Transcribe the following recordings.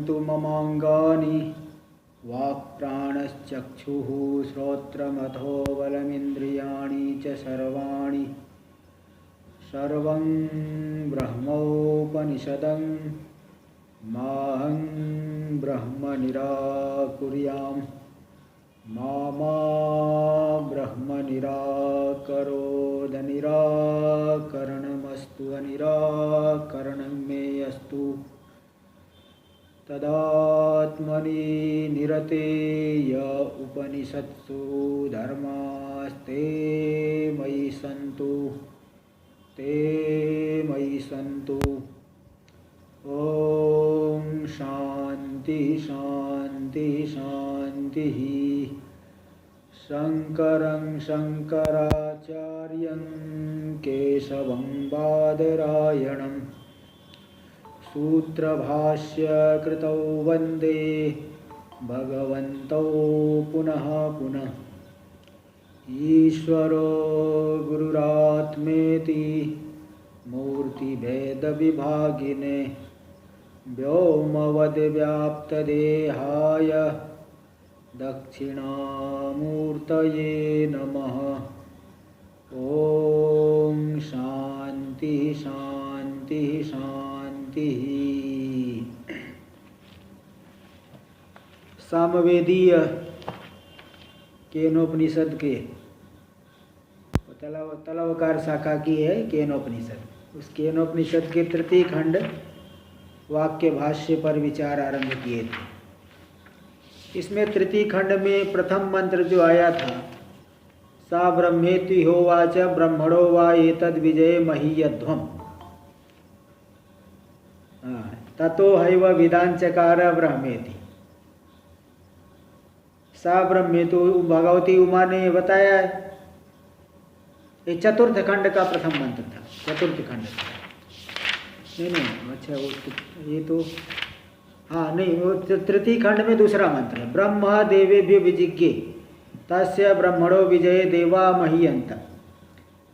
सन्तु ममाङ्गानि वाक्प्राणश्चक्षुः श्रोत्रमथो बलमिन्द्रियाणि च सर्वाणि सर्वं ब्रह्मोपनिषदं माहं ब्रह्म निराकुर्याम् मा ब्रह्म निराकरोद निराकरणमस्तु अनिराकरणं मे अस्तु तदात्मनि निरतेय उपनिषत्सु धर्मास्ते मयि सन्तु ते मयि सन्तु। ॐ शान्ति शान्ति शान्तिः। शङ्करं शङ्कराचार्यं केशवं बादरायणं सूत्रभाष्यकृतौ वन्दे भगवन्तौ पुनः पुनः। ईश्वरो गुरुरात्मेति मूर्तिभेदविभागिने व्योमवद्व्याप्तदेहाय दक्षिणामूर्तये नमः। ॐ शान्ति शान्ति शान्तिः। सामवेदीय केनोपनिषद के तलवकार शाखा की है केनोपनिषद। उस केनोपनिषद के तृतीय खंड वाक्य भाष्य पर विचार आरंभ किए थे। इसमें तृतीय खंड में प्रथम मंत्र जो आया था, सा ब्रह्मेति होवाच ब्रह्मणो वा एतद् विजय महीयध्वम् ततो हैव विदांचकार ब्रह्मेति। सा ब्रह्मेतु भगवती उमा ने बताया है। ये चतुर्थ खंड का प्रथम मंत्र था, चतुर्थ खंड था। नहीं अच्छा वो ये तो हाँ नहीं, वो तृतीय खंड में दूसरा मंत्र है। ब्रह्म देवेभ्य विजिज्ञे तस्य ब्रह्मणो विजये देवा महीयन्त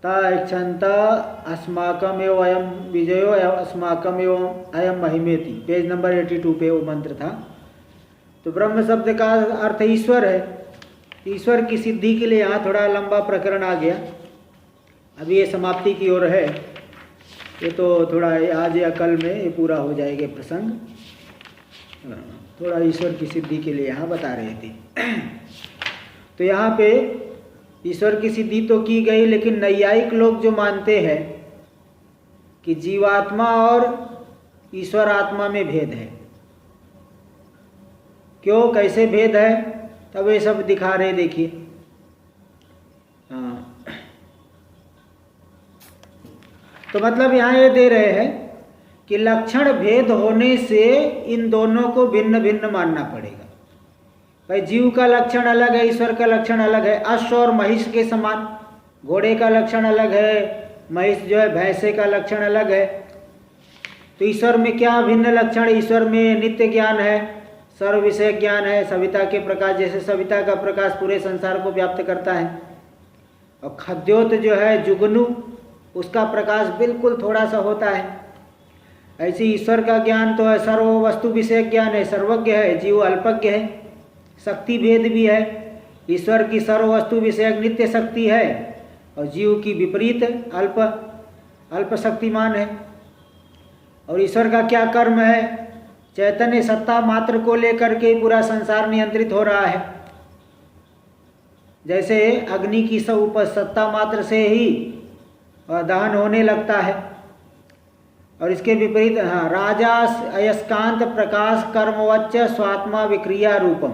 ताक्षंत अस्माकमेव अयम विजयो अस्माकमेव अयम महिमेति। पेज नंबर 82 पे वो मंत्र था। तो ब्रह्म शब्द का अर्थ ईश्वर है। ईश्वर की सिद्धि के लिए यहाँ थोड़ा लंबा प्रकरण आ गया। अभी ये समाप्ति की ओर है। ये तो थोड़ा आज या कल में ये पूरा हो जाएगा प्रसंग। थोड़ा ईश्वर की सिद्धि के लिए यहाँ बता रहे थे। तो यहाँ पे ईश्वर की सिद्धि तो की गई, लेकिन नैयायिक लोग जो मानते हैं कि जीवात्मा और ईश्वर आत्मा में भेद है। क्यों, कैसे भेद है, तब ये सब दिखा रहे। देखिए हाँ, तो मतलब यहाँ ये दे रहे हैं कि लक्षण भेद होने से इन दोनों को भिन्न भिन्न मानना पड़ेगा। भाई जीव का लक्षण अलग है, ईश्वर का लक्षण अलग है। अश्व और महिष के समान घोड़े का लक्षण अलग है, महिष जो है भैंसे का लक्षण अलग है। तो ईश्वर में क्या भिन्न लक्षण? ईश्वर में नित्य ज्ञान है, सर्व विषय ज्ञान है, सविता के प्रकाश, जैसे सविता का प्रकाश पूरे संसार को व्याप्त करता है। और खद्योत जो है जुगनू, उसका प्रकाश बिल्कुल थोड़ा सा होता है। ऐसे ईश्वर का ज्ञान तो है, सर्व वस्तु विषय ज्ञान है, सर्वज्ञ है, जीव अल्पज्ञ है। शक्ति भेद भी है। ईश्वर की सर्व वस्तु विषयक नित्य शक्ति है और जीव की विपरीत अल्प शक्तिमान है। और ईश्वर का क्या कर्म है? चैतन्य सत्ता मात्र को लेकर के पूरा संसार नियंत्रित हो रहा है। जैसे अग्नि की सत्ता मात्र से ही दहन होने लगता है। और इसके विपरीत हाँ, राजा अयस्कांत प्रकाश कर्मवच्च स्वात्मा विक्रिया रूपम।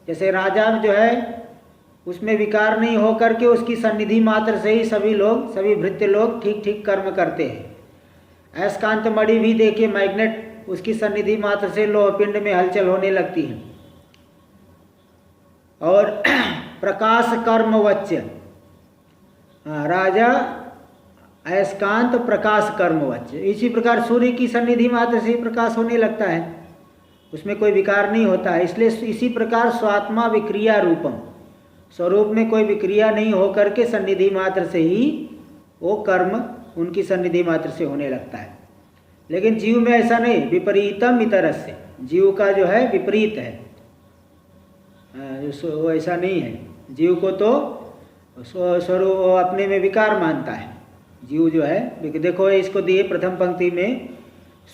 जैसे राजा जो है उसमें विकार नहीं हो करके उसकी सन्निधि मात्र से ही सभी भृत्य लोग ठीक ठीक कर्म करते हैं। अयस्कांत मणि भी देखिए, मैग्नेट, उसकी सन्निधि मात्र से लोह पिंड में हलचल होने लगती है। और प्रकाश कर्मवच्च, राजा अयस्कांत प्रकाश कर्मवच्च। इसी प्रकार सूर्य की सन्निधि मात्र से प्रकाश होने लगता है, उसमें कोई विकार नहीं होता है। इसलिए इसी प्रकार स्वात्मा विक्रिया रूपम, स्वरूप में कोई विक्रिया नहीं हो करके सन्निधि मात्र से ही वो कर्म उनकी सन्निधि मात्र से होने लगता है। लेकिन जीव में ऐसा नहीं, विपरीतम इतरस्य, जीव का जो है विपरीत है, वो ऐसा नहीं है। जीव को तो स्वरूप अपने में विकार मानता है जीव जो है। देखो इसको दिए प्रथम पंक्ति में,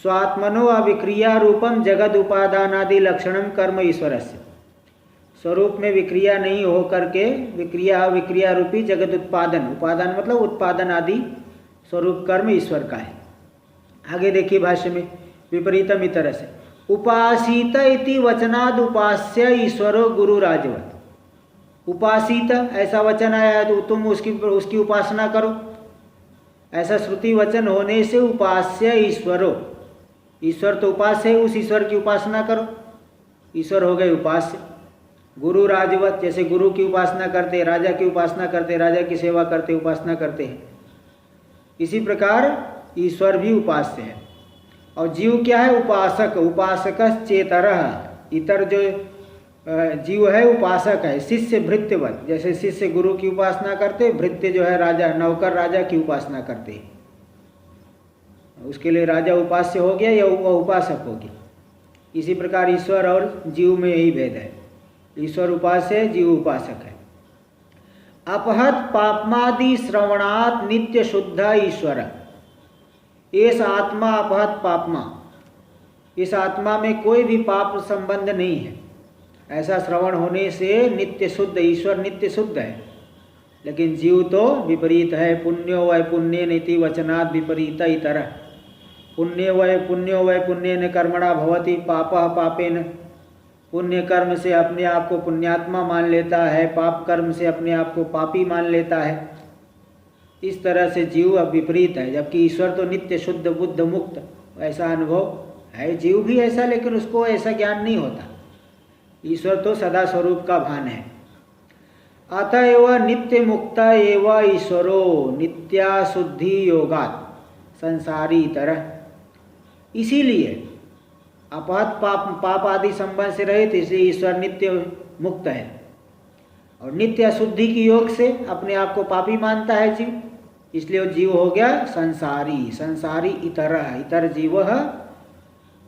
स्वात्मनो अविक्रिया रूपम जगद उपादानादि लक्षणम कर्म ईश्वरस्य। स्वरूप में विक्रिया नहीं हो करके विक्रिया रूपी जगत उत्पादन, उपादान मतलब उत्पादन आदि स्वरूप कर्म ईश्वर का है। आगे देखिए भाष्य में, विपरीतम इतर से उपासीत इति वचनाद उपास्य ईश्वरो गुरु राजवत। उपासीत ऐसा वचन आया है तो तुम उसकी उपासना करो, ऐसा श्रुति वचन होने से उपास्य ईश्वरो, ईश्वर तो उपास्य है, उस ईश्वर की उपासना करो, ईश्वर हो गए उपास्य। गुरु राजवत, जैसे गुरु की उपासना करते, राजा की उपासना करते, राजा की सेवा करते, उपासना करते हैं, इसी प्रकार ईश्वर भी उपास्य है। और जीव क्या है? उपासक, उपासक चेतरः। इतर जो जीव है उपासक है, शिष्य भृत्यवत, जैसे शिष्य गुरु की उपासना करते, भृत्य जो है राजा, नौकर राजा की उपासना करते हैं, उसके लिए राजा उपास्य हो गया या वह उपासक हो गया। इसी प्रकार ईश्वर और जीव में यही भेद है, ईश्वर उपास्य है, जीव उपासक है। अपहत पापमादि श्रवणात् नित्य शुद्ध ईश्वर। इस आत्मा अपहत पापमा, इस आत्मा में कोई भी पाप संबंध नहीं है, ऐसा श्रवण होने से नित्य शुद्ध, ईश्वर नित्य शुद्ध है। लेकिन जीव तो विपरीत है, पुण्यो वै पुण्य नीति वचनात् विपरीत इतर। पुण्यो वै पुण्येन कर्मणा भवति पापः पापेन। पुण्य कर्म से अपने आप को पुण्यात्मा मान लेता है, पाप कर्म से अपने आप को पापी मान लेता है। इस तरह से जीव अब विपरीत है, जबकि ईश्वर तो नित्य शुद्ध बुद्ध मुक्त, ऐसा अनुभव है। जीव भी ऐसा, लेकिन उसको ऐसा ज्ञान नहीं होता। ईश्वर तो सदा स्वरूप का भान है। अतएव नित्य मुक्त एव ईश्वरो नित्या शुद्धि योगात् संसारी तरह। इसीलिए अपहत पाप आदि संबंध से रहित, इसलिए ईश्वर नित्य मुक्त है और नित्य शुद्धि की योग से अपने आप को पापी मानता है जीव, इसलिए वो जीव हो गया संसारी। संसारी इतर, इतर जीव,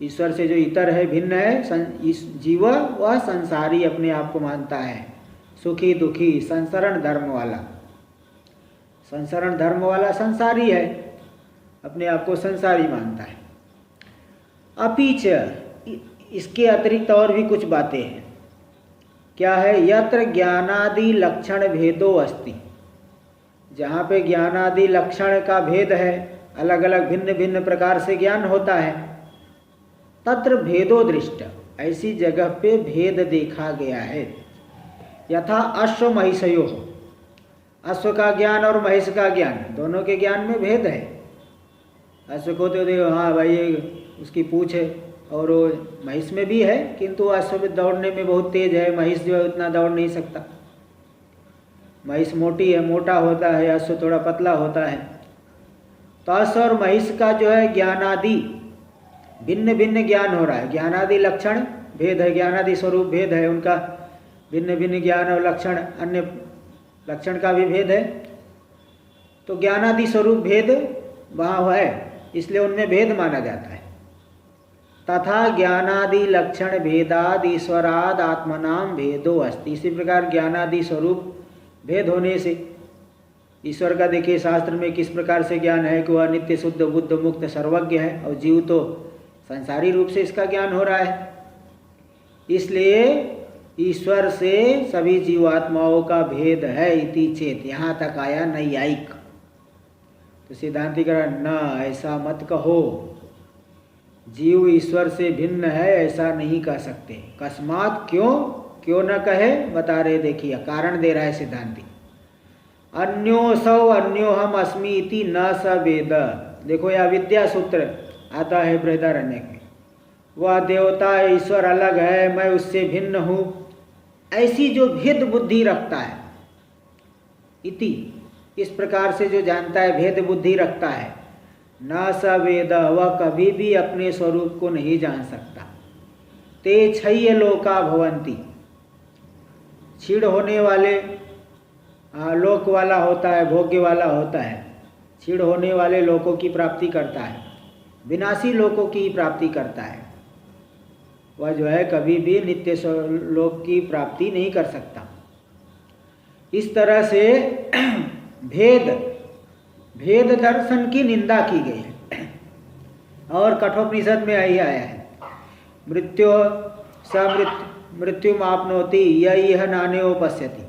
ईश्वर से जो इतर है, भिन्न है, इस जीव वह संसारी अपने आप को मानता है, सुखी दुखी संसरण धर्म वाला। संसरण धर्म वाला संसारी है, अपने आप को संसारी मानता है। अपीच इसके अतिरिक्त और भी कुछ बातें हैं। क्या है? यत्र ज्ञानादि लक्षण भेदो अस्ति। जहाँ पे ज्ञानादि लक्षण का भेद है, अलग अलग भिन्न भिन्न प्रकार से ज्ञान होता है, तत्र भेदो दृष्ट, ऐसी जगह पे भेद देखा गया है। यथा अश्व महिषयो, अश्व का ज्ञान और महिष का ज्ञान, दोनों के ज्ञान में भेद है। अश्व को तो देखो, हाँ भाई उसकी पूँछ है, और वो महिष में भी है, किंतु अश्व में दौड़ने में बहुत तेज है, महिष जो है उतना दौड़ नहीं सकता। महिष मोटी है, मोटा होता है, अश्व थोड़ा पतला होता है। तो अश्व और महिष का जो है ज्ञानादि भिन्न भिन्न ज्ञान हो रहा है। ज्ञानादि लक्षण भेद है, ज्ञानादि स्वरूप भेद है, उनका भिन्न भिन्न ज्ञान और लक्षण, अन्य लक्षण का भी भेद है। तो ज्ञानादि स्वरूप भेद वहाँ है, इसलिए उनमें भेद माना जाता है। तथा ज्ञानादि लक्षण भेदाद ईश्वराद आत्मनाम भेदो अस्ति। इसी प्रकार ज्ञानादि स्वरूप भेद होने से ईश्वर का देखिए शास्त्र में किस प्रकार से ज्ञान है कि वह नित्य शुद्ध बुद्ध मुक्त सर्वज्ञ है, और जीव तो संसारी रूप से इसका ज्ञान हो रहा है। इसलिए ईश्वर से सभी जीवात्माओं का भेद है इति चेत, यहाँ तक आया नैयायिक। तो सिद्धांति कह न, ऐसा मत कहो, जीव ईश्वर से भिन्न है ऐसा नहीं कह सकते। कस्मात, क्यों न कहे, बता रहे, देखिए कारण दे रहा है सिद्धांति। अन्योसौ अन्योहम अस्मि इति न स वेद। देखो यह विद्या सूत्र आता है बृहदारण्यक में, वह देवता ईश्वर अलग है, मैं उससे भिन्न हूँ, ऐसी जो भेद बुद्धि रखता है, इति इस प्रकार से जो जानता है, भेद बुद्धि रखता है, न स वेद, वह कभी भी अपने स्वरूप को नहीं जान सकता। ते क्षय्य लोका भवंती, क्षीण होने वाले लोक वाला होता है, भोग्य वाला होता है, क्षीण होने वाले लोकों की प्राप्ति करता है, विनाशी लोकों की प्राप्ति करता है। वह जो है कभी भी नित्य लोक की प्राप्ति नहीं कर सकता। इस तरह से भेद दर्शन की निंदा की गई है और कठोपनिषद में यही आया है, मृत्यु मृत्यु मापनोति यह नान्यो पश्यति।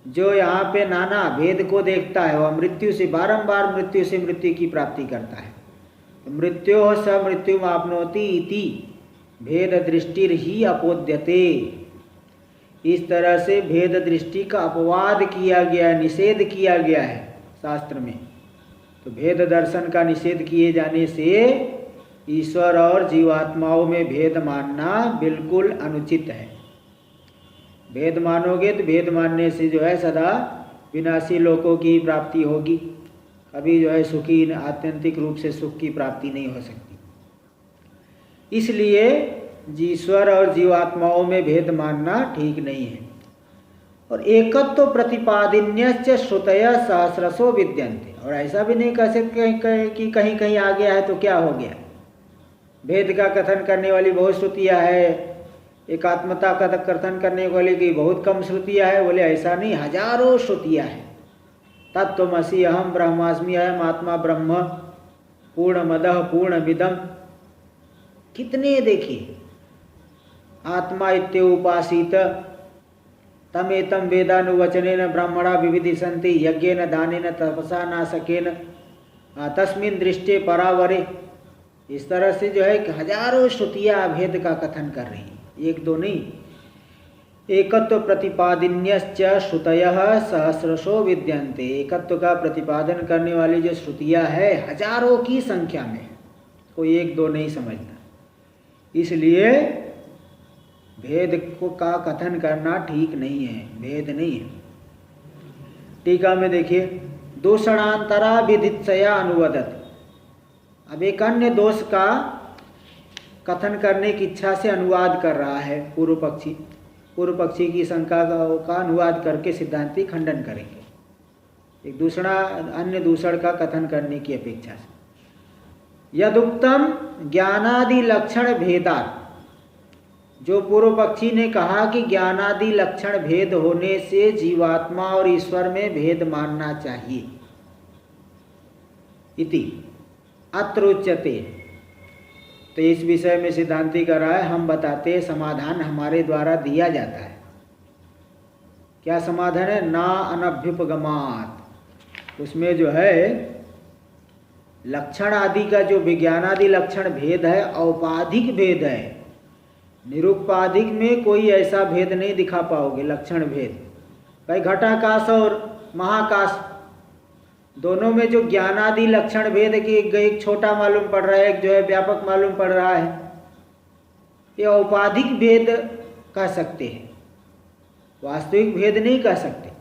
जो यहाँ पे नाना भेद को देखता है वह मृत्यु से बारंबार मृत्यु की प्राप्ति करता है। मृत्यो स मृत्यु मापनोति इति भेद दृष्टिर ही अपोद्यते। इस तरह से भेद दृष्टि का अपवाद किया गया, निषेध किया गया है शास्त्र में। तो भेद दर्शन का निषेध किए जाने से ईश्वर और जीवात्माओं में भेद मानना बिल्कुल अनुचित है। भेद मानोगे तो भेद मानने से जो है सदा विनाशी लोकों की प्राप्ति होगी, कभी जो है सुखी आत्यंतिक रूप से सुख की प्राप्ति नहीं हो सकती। इसलिए ईश्वर और जीवात्माओं में भेद मानना ठीक नहीं है। और एकत्व प्रतिपादिन्यश्च श्रुतय सहस्रशो विद्यन्ते। और ऐसा भी नहीं कह सकते कि कहीं कहीं आ गया है तो क्या हो गया। भेद का कथन करने वाली बहुत श्रुतियाँ है, एकात्मता का कथन करने वाले की बहुत कम श्रुतियाँ है। बोले ऐसा नहीं, हजारों श्रुतियाँ हैं। तत्त्वमसि अहम ब्रह्मास्मि अयम आत्मा ब्रह्म पूर्णमदः पूर्णमिदम्, कितने देखिए। आत्मा इत्युपासीत तमेतं वेदानुवचनेन ब्राह्मणा विविधिसन्ति यज्ञेन दानेन तपसा नासकेन तस्मिन् दृष्टे परावरे। इस तरह से जो है हजारों श्रुतियाँ भेद का कथन कर रही हैं, एक दो नहीं। एकत्व प्रतिपादिन्यश्च श्रुतयः सहस्रशो विद्यन्ते। एकत्व का प्रतिपादन करने वाली जो श्रुतियाँ है हजारों की संख्या में, कोई एक दो नहीं समझना। इसलिए भेद को का कथन करना ठीक नहीं है, भेद नहीं है। टीका में देखिए, दूषणांतरा विदित्सया अनुवदत। अब एक अन्य दोष का कथन करने की इच्छा से अनुवाद कर रहा है पूर्व पक्षी। पूर्व पक्षी की शंका का अनुवाद करके सिद्धांती खंडन करेंगे, एक दूसरा अन्य दूषण का कथन करने की अपेक्षा से। यदुक्तम ज्ञानादि लक्षण भेदात्, जो पूर्व पक्षी ने कहा कि ज्ञानादि लक्षण भेद होने से जीवात्मा और ईश्वर में भेद मानना चाहिए, इति अत्र उच्यते। तो इस विषय में सिद्धांती कर रहा है, हम बताते समाधान हमारे द्वारा दिया जाता है। क्या समाधान है? ना अनभ्युपगमात्। उसमें जो है लक्षण आदि का जो विज्ञानादि लक्षण भेद है औपाधिक भेद है, निरुपाधिक में कोई ऐसा भेद नहीं दिखा पाओगे। लक्षण भेद भाई घटाकाश और महाकाश दोनों में जो ज्ञानादि लक्षण भेद है कि एक छोटा मालूम पड़ रहा है, एक जो है व्यापक मालूम पड़ रहा है, ये औपाधिक भेद कह सकते हैं, वास्तविक भेद नहीं कह सकते।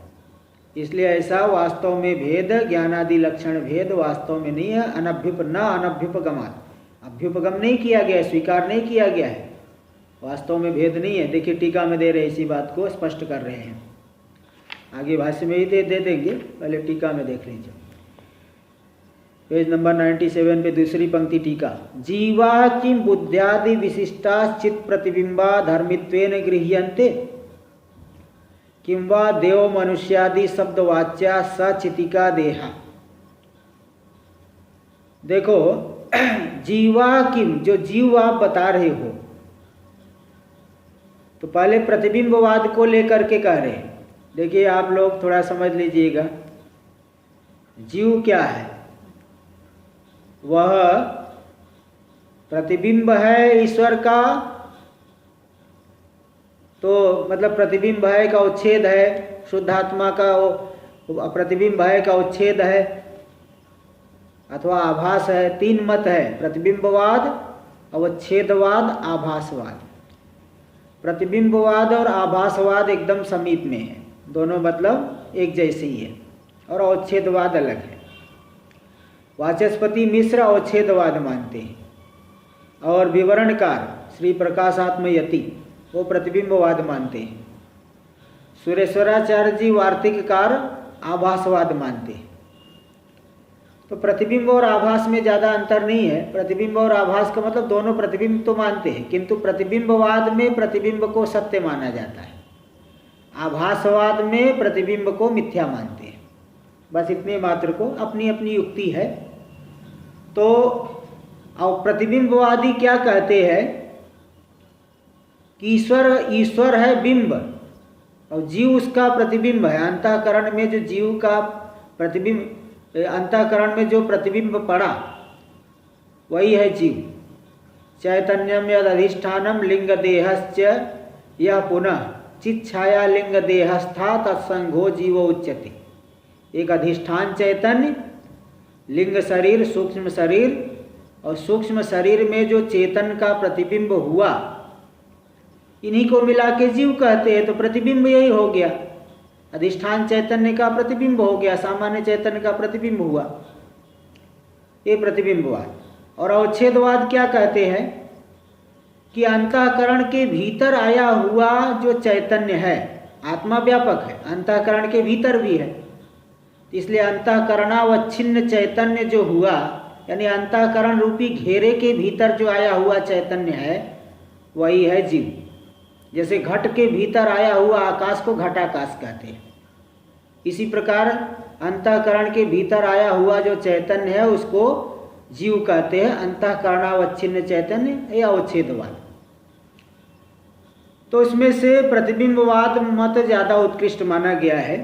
इसलिए ऐसा वास्तव में भेद ज्ञानादि लक्षण भेद वास्तव में नहीं है। अनभ्युपगमात्, अभ्युपगम नहीं किया गया, स्वीकार नहीं किया गया है, वास्तव में भेद नहीं है। देखिए टीका में दे रहे इसी बात को स्पष्ट कर रहे हैं। आगे भाष्य में ही दे देंगे, पहले टीका में देख लीजिए। पेज नंबर 97 पे दूसरी पंक्ति टीका। जीवा किम बुद्ध्यादि विशिष्टाश्चित प्रतिबिंबा धर्मित्वेन गृह्यन्ते किं वा देव मनुष्यादि शब्दवाच्या सचितिका देहा। देखो जीवा किम, जो जीव आप बता रहे हो, तो पहले प्रतिबिंबवाद को लेकर के कह रहे हैं। देखिए आप लोग थोड़ा समझ लीजिएगा, जीव क्या है? वह प्रतिबिंब है ईश्वर का, तो मतलब प्रतिबिंब है का उच्छेद है, शुद्धात्मा का प्रतिबिंब है का उच्छेद है अथवा आभास है। तीन मत है, प्रतिबिंबवाद, अवच्छेदवाद, आभासवाद। प्रतिबिंबवाद और आभासवाद एकदम समीप में है, दोनों मतलब एक जैसे ही है, और अवच्छेदवाद अलग है। वाचस्पति मिश्र अवच्छेदवाद मानते हैं, और विवरणकार श्री प्रकाशात्मयति वो प्रतिबिंबवाद मानते हैं। सुरेश्वराचार्य जी वार्तिककार आभासवाद मानते हैं। तो प्रतिबिंब और आभास में ज़्यादा अंतर नहीं है। प्रतिबिंब और आभास का मतलब दोनों प्रतिबिंब तो मानते हैं, किंतु प्रतिबिंबवाद में प्रतिबिंब को सत्य माना जाता है, आभासवाद में प्रतिबिंब को मिथ्या मानते हैं। बस इतने मात्र को, अपनी अपनी युक्ति है। तो अब प्रतिबिंबवादी क्या कहते हैं कि ईश्वर है बिंब और जीव उसका प्रतिबिंब है। अंतःकरण में जो जीव का प्रतिबिंब, अंतःकरण में जो प्रतिबिंब पड़ा वही है जीव। चैतन्यम यद अधिष्ठानम लिंग देहश्च यह पुनः चित छाया लिंग देहस्था तत्संगो जीवो उच्यते। एक अधिष्ठान चैतन्य, लिंग शरीर, सूक्ष्म शरीर, और सूक्ष्म शरीर में जो चेतन का प्रतिबिंब हुआ, इन्हीं को मिला के जीव कहते हैं। तो प्रतिबिंब यही हो गया, अधिष्ठान चैतन्य का प्रतिबिंब हो गया, सामान्य चैतन्य का प्रतिबिंब हुआ, ये प्रतिबिंबवाद। और अवच्छेदवाद क्या कहते हैं कि अंतःकरण के भीतर आया हुआ जो चैतन्य है, आत्मा व्यापक है, अंतःकरण के भीतर भी है, इसलिए अंतःकरणावच्छिन्न चैतन्य जो हुआ, यानी अंतःकरण रूपी घेरे के भीतर जो आया हुआ चैतन्य है वही है जीव। जैसे घट के भीतर आया हुआ आकाश को घटाकाश कहते हैं, इसी प्रकार अंतःकरण के भीतर आया हुआ जो चैतन्य है उसको जीव कहते हैं, अंतःकरणावच्छिन्न चैतन्य या अवच्छेदवाद। तो इसमें से प्रतिबिंबवाद मत ज़्यादा उत्कृष्ट माना गया है।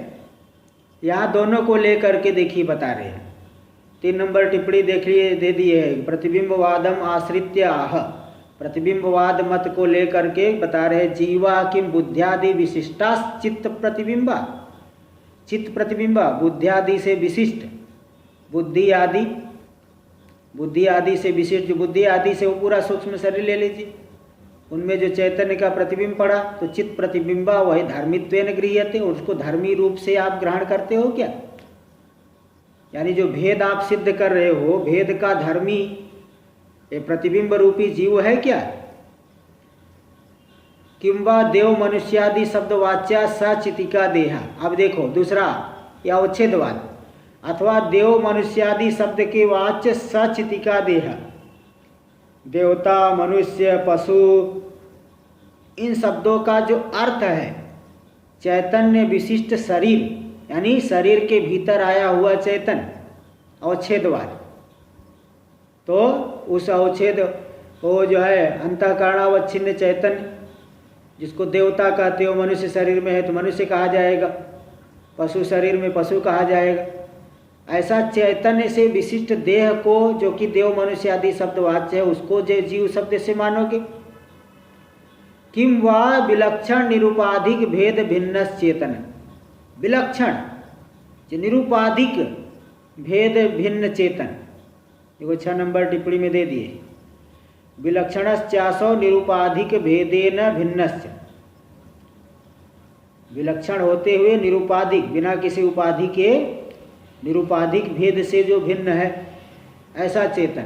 यहाँ दोनों को लेकर के देखिए बता रहे हैं। 3 नंबर टिप्पणी देखिए दे दिए है, प्रतिबिंबवादम आश्रित्य आह। प्रतिबिंबवाद मत को लेकर के बता रहे जीवा किम बुद्ध्यादि विशिष्टा चित्त प्रतिबिंबा। चित्त प्रतिबिंबा बुद्ध्यादि से विशिष्ट, बुद्धि आदि से विशिष्ट, जो बुद्धि आदि से वो पूरा सूक्ष्म शरीर ले लीजिए, उनमें जो चैतन्य का प्रतिबिंब पड़ा तो चित्त प्रतिबिंबा वही धर्मित्वेन गृह्यते, उसको धर्मी रूप से आप ग्रहण करते हो क्या? यानी जो भेद आप सिद्ध कर रहे हो, भेद का धर्मी ये प्रतिबिंब रूपी जीव है क्या? किंवा देव मनुष्यादि शब्द वाच्या सचितिका देहा। अब देखो दूसरा या उच्छेदवाद, अथवा देव मनुष्यादि शब्द के वाच्य सचितिका देहा, देवता, मनुष्य, पशु, इन शब्दों का जो अर्थ है चैतन्य विशिष्ट शरीर, यानी शरीर के भीतर आया हुआ चैतन्य, अवच्छेदवाद। तो उस अवच्छेद वो जो है अंतःकरणावच्छिन्न चैतन्य, जिसको देवता कहते हो, मनुष्य शरीर में है तो मनुष्य कहा जाएगा, पशु शरीर में पशु कहा जाएगा। ऐसा चैतन्य से विशिष्ट देह को, जो कि देव मनुष्य आदि शब्द वाच्य है, उसको जो जीव शब्द से मानोगे। किम वा विलक्षण निरुपाधिक भेद भिन्न चेतन, विलक्षण जो निरुपाधिक भेद भिन्न चेतन, देखो 6 नंबर टिप्पणी में दे दिए, विलक्षणश्चासो निरुपाधिक भेदेन भिन्नश्च, विलक्षण होते हुए निरुपाधिक, बिना किसी उपाधि के निरुपाधिक भेद से जो भिन्न है ऐसा चेतन।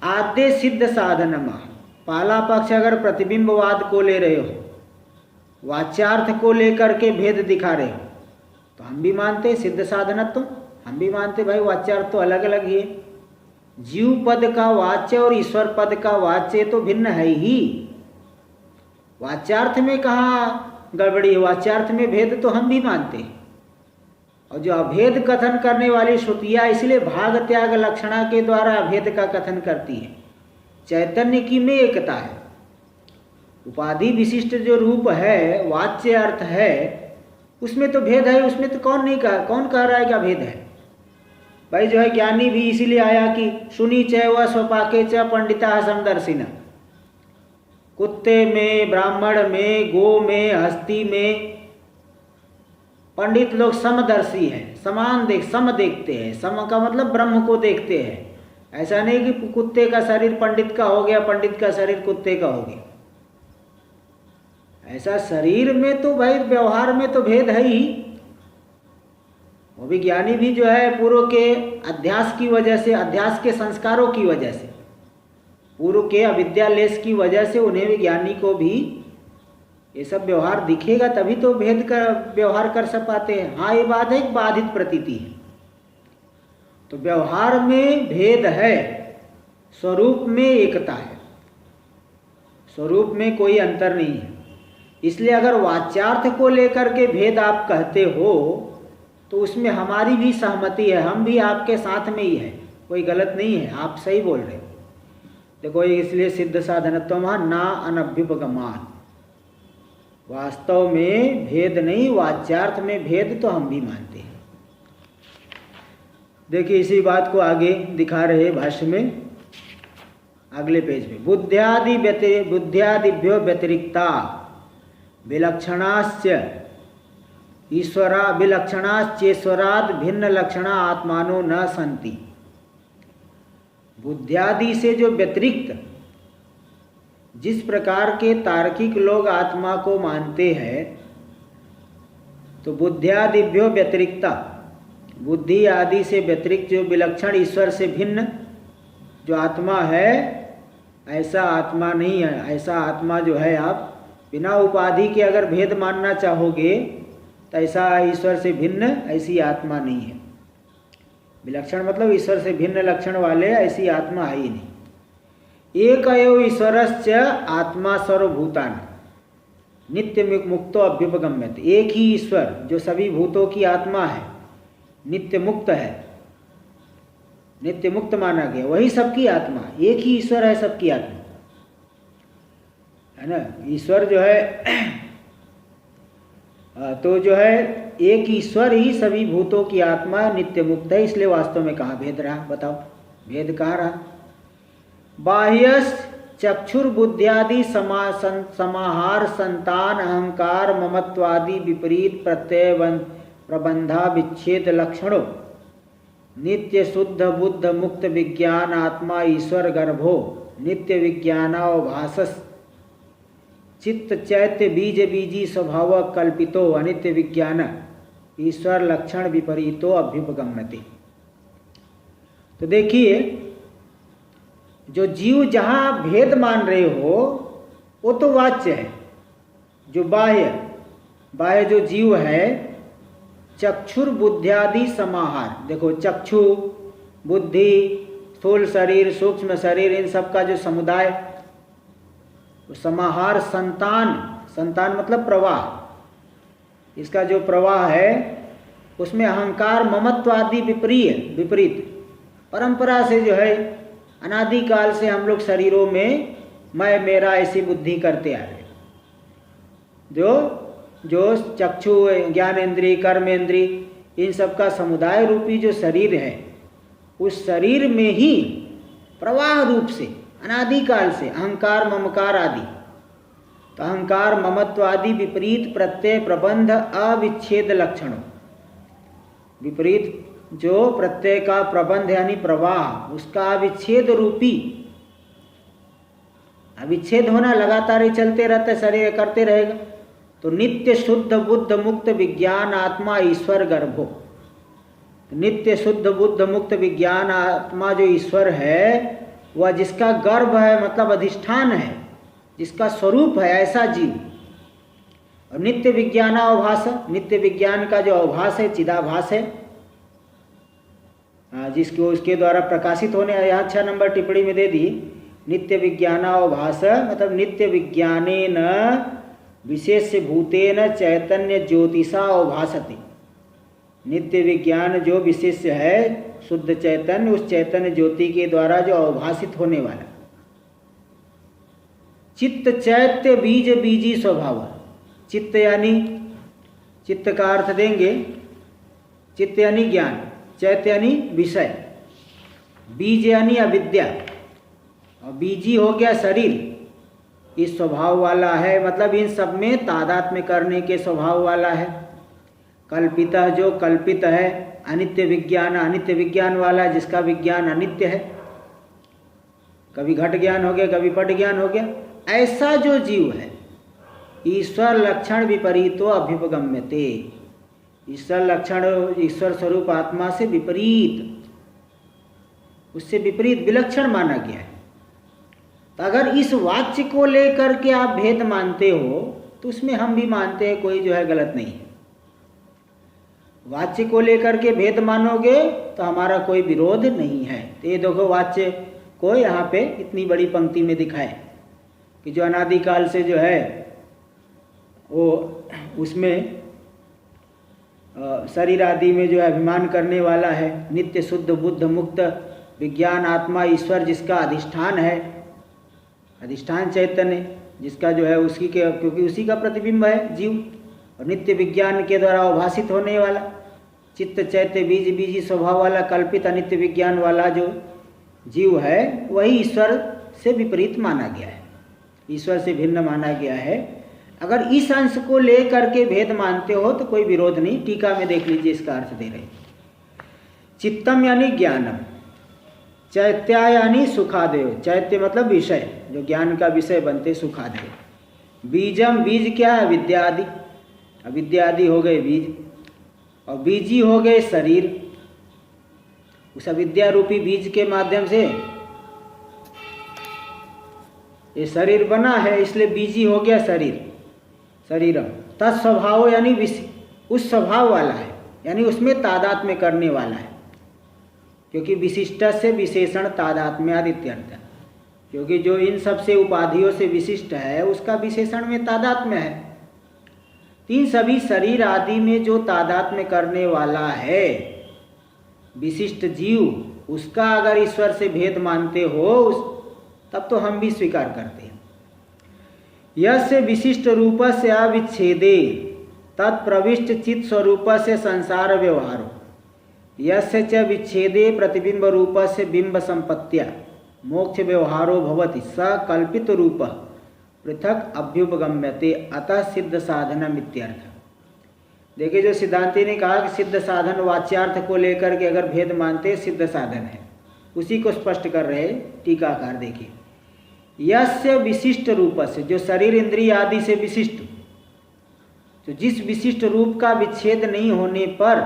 आद्य सिद्ध साधनमा, पहला पक्ष अगर प्रतिबिंबवाद को ले रहे हो, वाच्यार्थ को लेकर के भेद दिखा रहे हो, तो हम भी मानते सिद्ध साधनत्व, हम भी मानते भाई वाच्यार्थ तो अलग अलग ही है। जीव पद का वाच्य और ईश्वर पद का वाच्य तो भिन्न है ही, वाच्यार्थ में कहाँ गड़बड़ी है? वाच्यार्थ में भेद तो हम भी मानते हैं। और जो अभेद कथन करने वाली श्रुतियाँ इसलिए भाग त्याग लक्षणा के द्वारा अभेद का कथन करती है। चैतन्य की में एकता है, उपाधि विशिष्ट जो रूप है, वाच्य अर्थ है, उसमें तो भेद है, उसमें तो कौन कह रहा है कि अभेद है? भाई जो है ज्ञानी भी इसीलिए आया कि सुनी चैव स्वपाके च पंडिता समदर्शिना, कुत्ते में, ब्राह्मण में, गो में, हस्ती में पंडित लोग समदर्शी हैं, सम देखते हैं। सम का मतलब ब्रह्म को देखते हैं। ऐसा नहीं कि कुत्ते का शरीर पंडित का हो गया, पंडित का शरीर कुत्ते का हो गया। ऐसा शरीर में तो भाई व्यवहार में तो भेद है ही। वो भी ज्ञानी भी जो है पूर्व के अध्यास की वजह से, अध्यास के संस्कारों की वजह से, पूर्व के अविद्यालेश की वजह से उन्हें भी, ज्ञानी को भी ये सब व्यवहार दिखेगा तभी तो भेद का व्यवहार कर पाते हैं। हाँ, ये बात है, एक बाधित प्रतीति है। तो व्यवहार में भेद है, स्वरूप में एकता है, स्वरूप में कोई अंतर नहीं है। इसलिए अगर वाच्यार्थ को लेकर के भेद आप कहते हो तो उसमें हमारी भी सहमति है, हम भी आपके साथ में ही है, कोई गलत नहीं है, आप सही बोल रहे हो। देखो इसलिए सिद्ध साधनत्व ना अनभ्युपगमान, वास्तव में भेद नहीं, वाच्यार्थ में भेद तो हम भी मानते हैं। देखिए इसी बात को आगे दिखा रहे भाष्य में, अगले पेज में, बुद्ध्यादिभ्यो व्यतिरिक्ता विलक्षणास्य ईश्वरा विलक्षणाश्चेश्वराद भिन्न लक्षणा आत्मानो न संति। बुद्ध्यादि से जो व्यतिरिक्त जिस प्रकार के तार्किक लोग आत्मा को मानते हैं, तो बुद्ध्यादिभ्यो व्यतिरिक्ता, बुद्धि आदि से व्यतिरिक्त जो विलक्षण ईश्वर से भिन्न जो आत्मा है, ऐसा आत्मा नहीं है। ऐसा आत्मा जो है, आप बिना उपाधि के अगर भेद मानना चाहोगे तो ऐसा ईश्वर से भिन्न ऐसी आत्मा नहीं है। विलक्षण मतलब ईश्वर से भिन्न लक्षण वाले ऐसी आत्मा है ही नहीं। एक एव ईश्वरश्च आत्मा सर्वभूतान नित्य मुक्तो अभ्युपगम्यते। एक ही ईश्वर जो सभी भूतों की आत्मा है, नित्य मुक्त है, नित्य मुक्त माना गया, वही सबकी आत्मा, एक ही ईश्वर है सबकी आत्मा, है ना। ईश्वर जो है तो जो है एक ईश्वर ही सभी भूतों की आत्मा नित्य मुक्त है। इसलिए वास्तव में कहाँ भेद रहा, बताओ भेद कहाँ रहा। बाह्यस चक्षुर्बुद्ध्यादि समाहार संतान अहंकार ममत्वादि विपरीत प्रत्यय प्रबंधा विच्छेद लक्षणों नित्य शुद्ध बुद्ध मुक्त विज्ञान आत्मा ईश्वर गर्भो नित्य विज्ञानावभासस चित्त चैत्य बीज बीजी स्वभाव कल्पितो अनित्य विज्ञान ईश्वर लक्षण विपरीतो अभ्युपगम्यते। तो देखिए जो जीव जहाँ भेद मान रहे हो वो तो वाच्य है। जो बाह्य जो जीव है, चक्षुर बुद्ध्यादि समाहार, देखो चक्षु बुद्धि स्थूल शरीर सूक्ष्म शरीर इन सब का जो समुदाय, समाहार संतान मतलब प्रवाह, इसका जो प्रवाह है उसमें अहंकार ममत्व आदि विपरीत परंपरा से जो है अनादिकाल से हम लोग शरीरों में मैं मेरा ऐसी बुद्धि करते आ रहे। जो चक्षु ज्ञानेन्द्रिय कर्मेंद्रिय इन सब का समुदाय रूपी जो शरीर है, उस शरीर में ही प्रवाह रूप से अनादिकाल से अहंकार ममकार आदि, तो अहंकार ममत्व आदि विपरीत प्रत्यय प्रबंध अविच्छेद लक्षणों, विपरीत जो प्रत्यय का प्रबंध यानी प्रवाह, उसका अविच्छेद रूपी, अविच्छेद होना लगातार ही चलते रहता है, शरीर करते रहेगा। तो नित्य शुद्ध बुद्ध मुक्त विज्ञान आत्मा ईश्वर गर्भो, नित्य शुद्ध बुद्ध मुक्त विज्ञान आत्मा जो ईश्वर है वह जिसका गर्भ है मतलब अधिष्ठान है, जिसका स्वरूप है, ऐसा जीव। और नित्य विज्ञानावभास, नित्य विज्ञान का जो अवभास है, चिदाभास है, जिसको उसके द्वारा प्रकाशित होने, यहाँ 6 नंबर टिप्पणी में दे दी, नित्य विज्ञानावभास मतलब नित्य विज्ञानेन विशेष भूतेन चैतन्य ज्योतिषा अवभासते। नित्य विज्ञान जो विशेष है शुद्ध चैतन्य, उस चैतन्य ज्योति के द्वारा जो अवभासित होने वाला। चित्त चैत्य बीज बीजी स्वभाव, चित्त यानी चित्त का अर्थ देंगे, चित्त यानी ज्ञान, चैत्य यानी विषय, बीज यानी अविद्या और बीजी हो गया शरीर, इस स्वभाव वाला है, मतलब इन सब में तादात्म्य करने के स्वभाव वाला है। कल्पिता जो कल्पित है, अनित्य विज्ञान, अनित्य विज्ञान वाला है, जिसका विज्ञान अनित्य है, कभी घट ज्ञान हो गया कभी पट ज्ञान हो गया, ऐसा जो जीव है ईश्वर लक्षण विपरीतो अभ्युपगम्यते। ईश्वर लक्षण ईश्वर स्वरूप आत्मा से विपरीत, उससे विपरीत विलक्षण माना गया है। तो अगर इस वाक्य को लेकर के आप भेद मानते हो तो उसमें हम भी मानते हैं, कोई जो है गलत नहीं है। वाच्य को लेकर के भेद मानोगे तो हमारा कोई विरोध नहीं है। तो ये देखो वाच्य को यहाँ पे इतनी बड़ी पंक्ति में दिखाए कि जो अनादिकाल से जो है वो उसमें शरीर आदि में जो है अभिमान करने वाला है, नित्य शुद्ध बुद्ध मुक्त विज्ञान आत्मा ईश्वर जिसका अधिष्ठान है, अधिष्ठान चैतन्य जिसका जो है उसकी के क्योंकि उसी का प्रतिबिंब है जीव, और नित्य विज्ञान के द्वारा अभाषित होने वाला चित्त चैत्य बीज बीजी स्वभाव वाला कल्पित अनित्य विज्ञान वाला जो जीव है वही ईश्वर से विपरीत माना गया है, ईश्वर से भिन्न माना गया है। अगर इस अंश को लेकर के भेद मानते हो तो कोई विरोध नहीं। टीका में देख लीजिए इसका अर्थ दे रहे। चित्तम यानी ज्ञानम, चैत्या यानी सुखादेव, चैत्य मतलब विषय जो ज्ञान का विषय बनते सुखादेव। बीजम बीज क्या है? विद्या आदि, अविद्या आदि हो गए बीज, और बीजी हो गए शरीर। उस अविद्या रूपी बीज के माध्यम से ये शरीर बना है, इसलिए बीजी हो गया शरीर, शरीरम। तत्स्वभाव यानी उस स्वभाव वाला है, यानी उसमें तादात्म्य करने वाला है, क्योंकि विशिष्ट से विशेषण तादात्म्य आदित्यर्थ, क्योंकि जो इन सब से उपाधियों से विशिष्ट है उसका विशेषण में तादात्म्य है। इन सभी शरीर आदि में जो तादात्म्य करने वाला है विशिष्ट जीव, उसका अगर ईश्वर से भेद मानते हो तब तो हम भी स्वीकार करते हैं। यस्य विशिष्ट रूप से अविच्छेदे तत्प्रविष्ट चित स्वरूप से संसार व्यवहारो, यस्य च विच्छेदे प्रतिबिंब रूप से बिंब संपत्त्या मोक्ष व्यवहारो भवति स कल्पित रूप पृथक अभ्युपगम्यते अतः सिद्ध साधनम इत्यर्थ। देखिए जो सिद्धांति ने कहा कि सिद्ध साधन वाच्यार्थ को लेकर के अगर भेद मानते सिद्ध साधन है, उसी को स्पष्ट कर रहे टीकाकार। देखिए यस्य विशिष्ट रूप से, जो शरीर इंद्रिय आदि से विशिष्ट, तो जिस विशिष्ट रूप का विच्छेद नहीं होने पर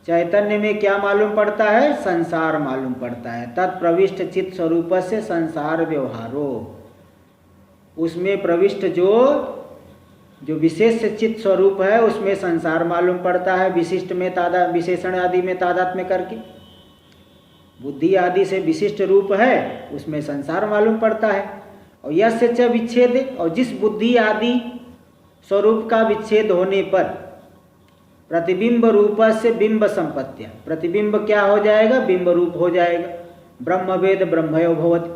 चैतन्य में क्या मालूम पड़ता है? संसार मालूम पड़ता है। तत्प्रविष्ट चित्त स्वरूप से संसार व्यवहारो, उसमें प्रविष्ट जो विशेष चित्त स्वरूप है उसमें संसार मालूम पड़ता है, विशिष्ट में विशेषण आदि में तादात्म्य करके। बुद्धि आदि से विशिष्ट रूप है उसमें संसार मालूम पड़ता है। और यस्य च विच्छेद, और जिस बुद्धि आदि स्वरूप का विच्छेद होने पर प्रतिबिंब रूप से बिंब संपत्तियां, प्रतिबिंब क्या हो जाएगा? बिंब रूप हो जाएगा। ब्रह्म वेद ब्रह्मयो भवति,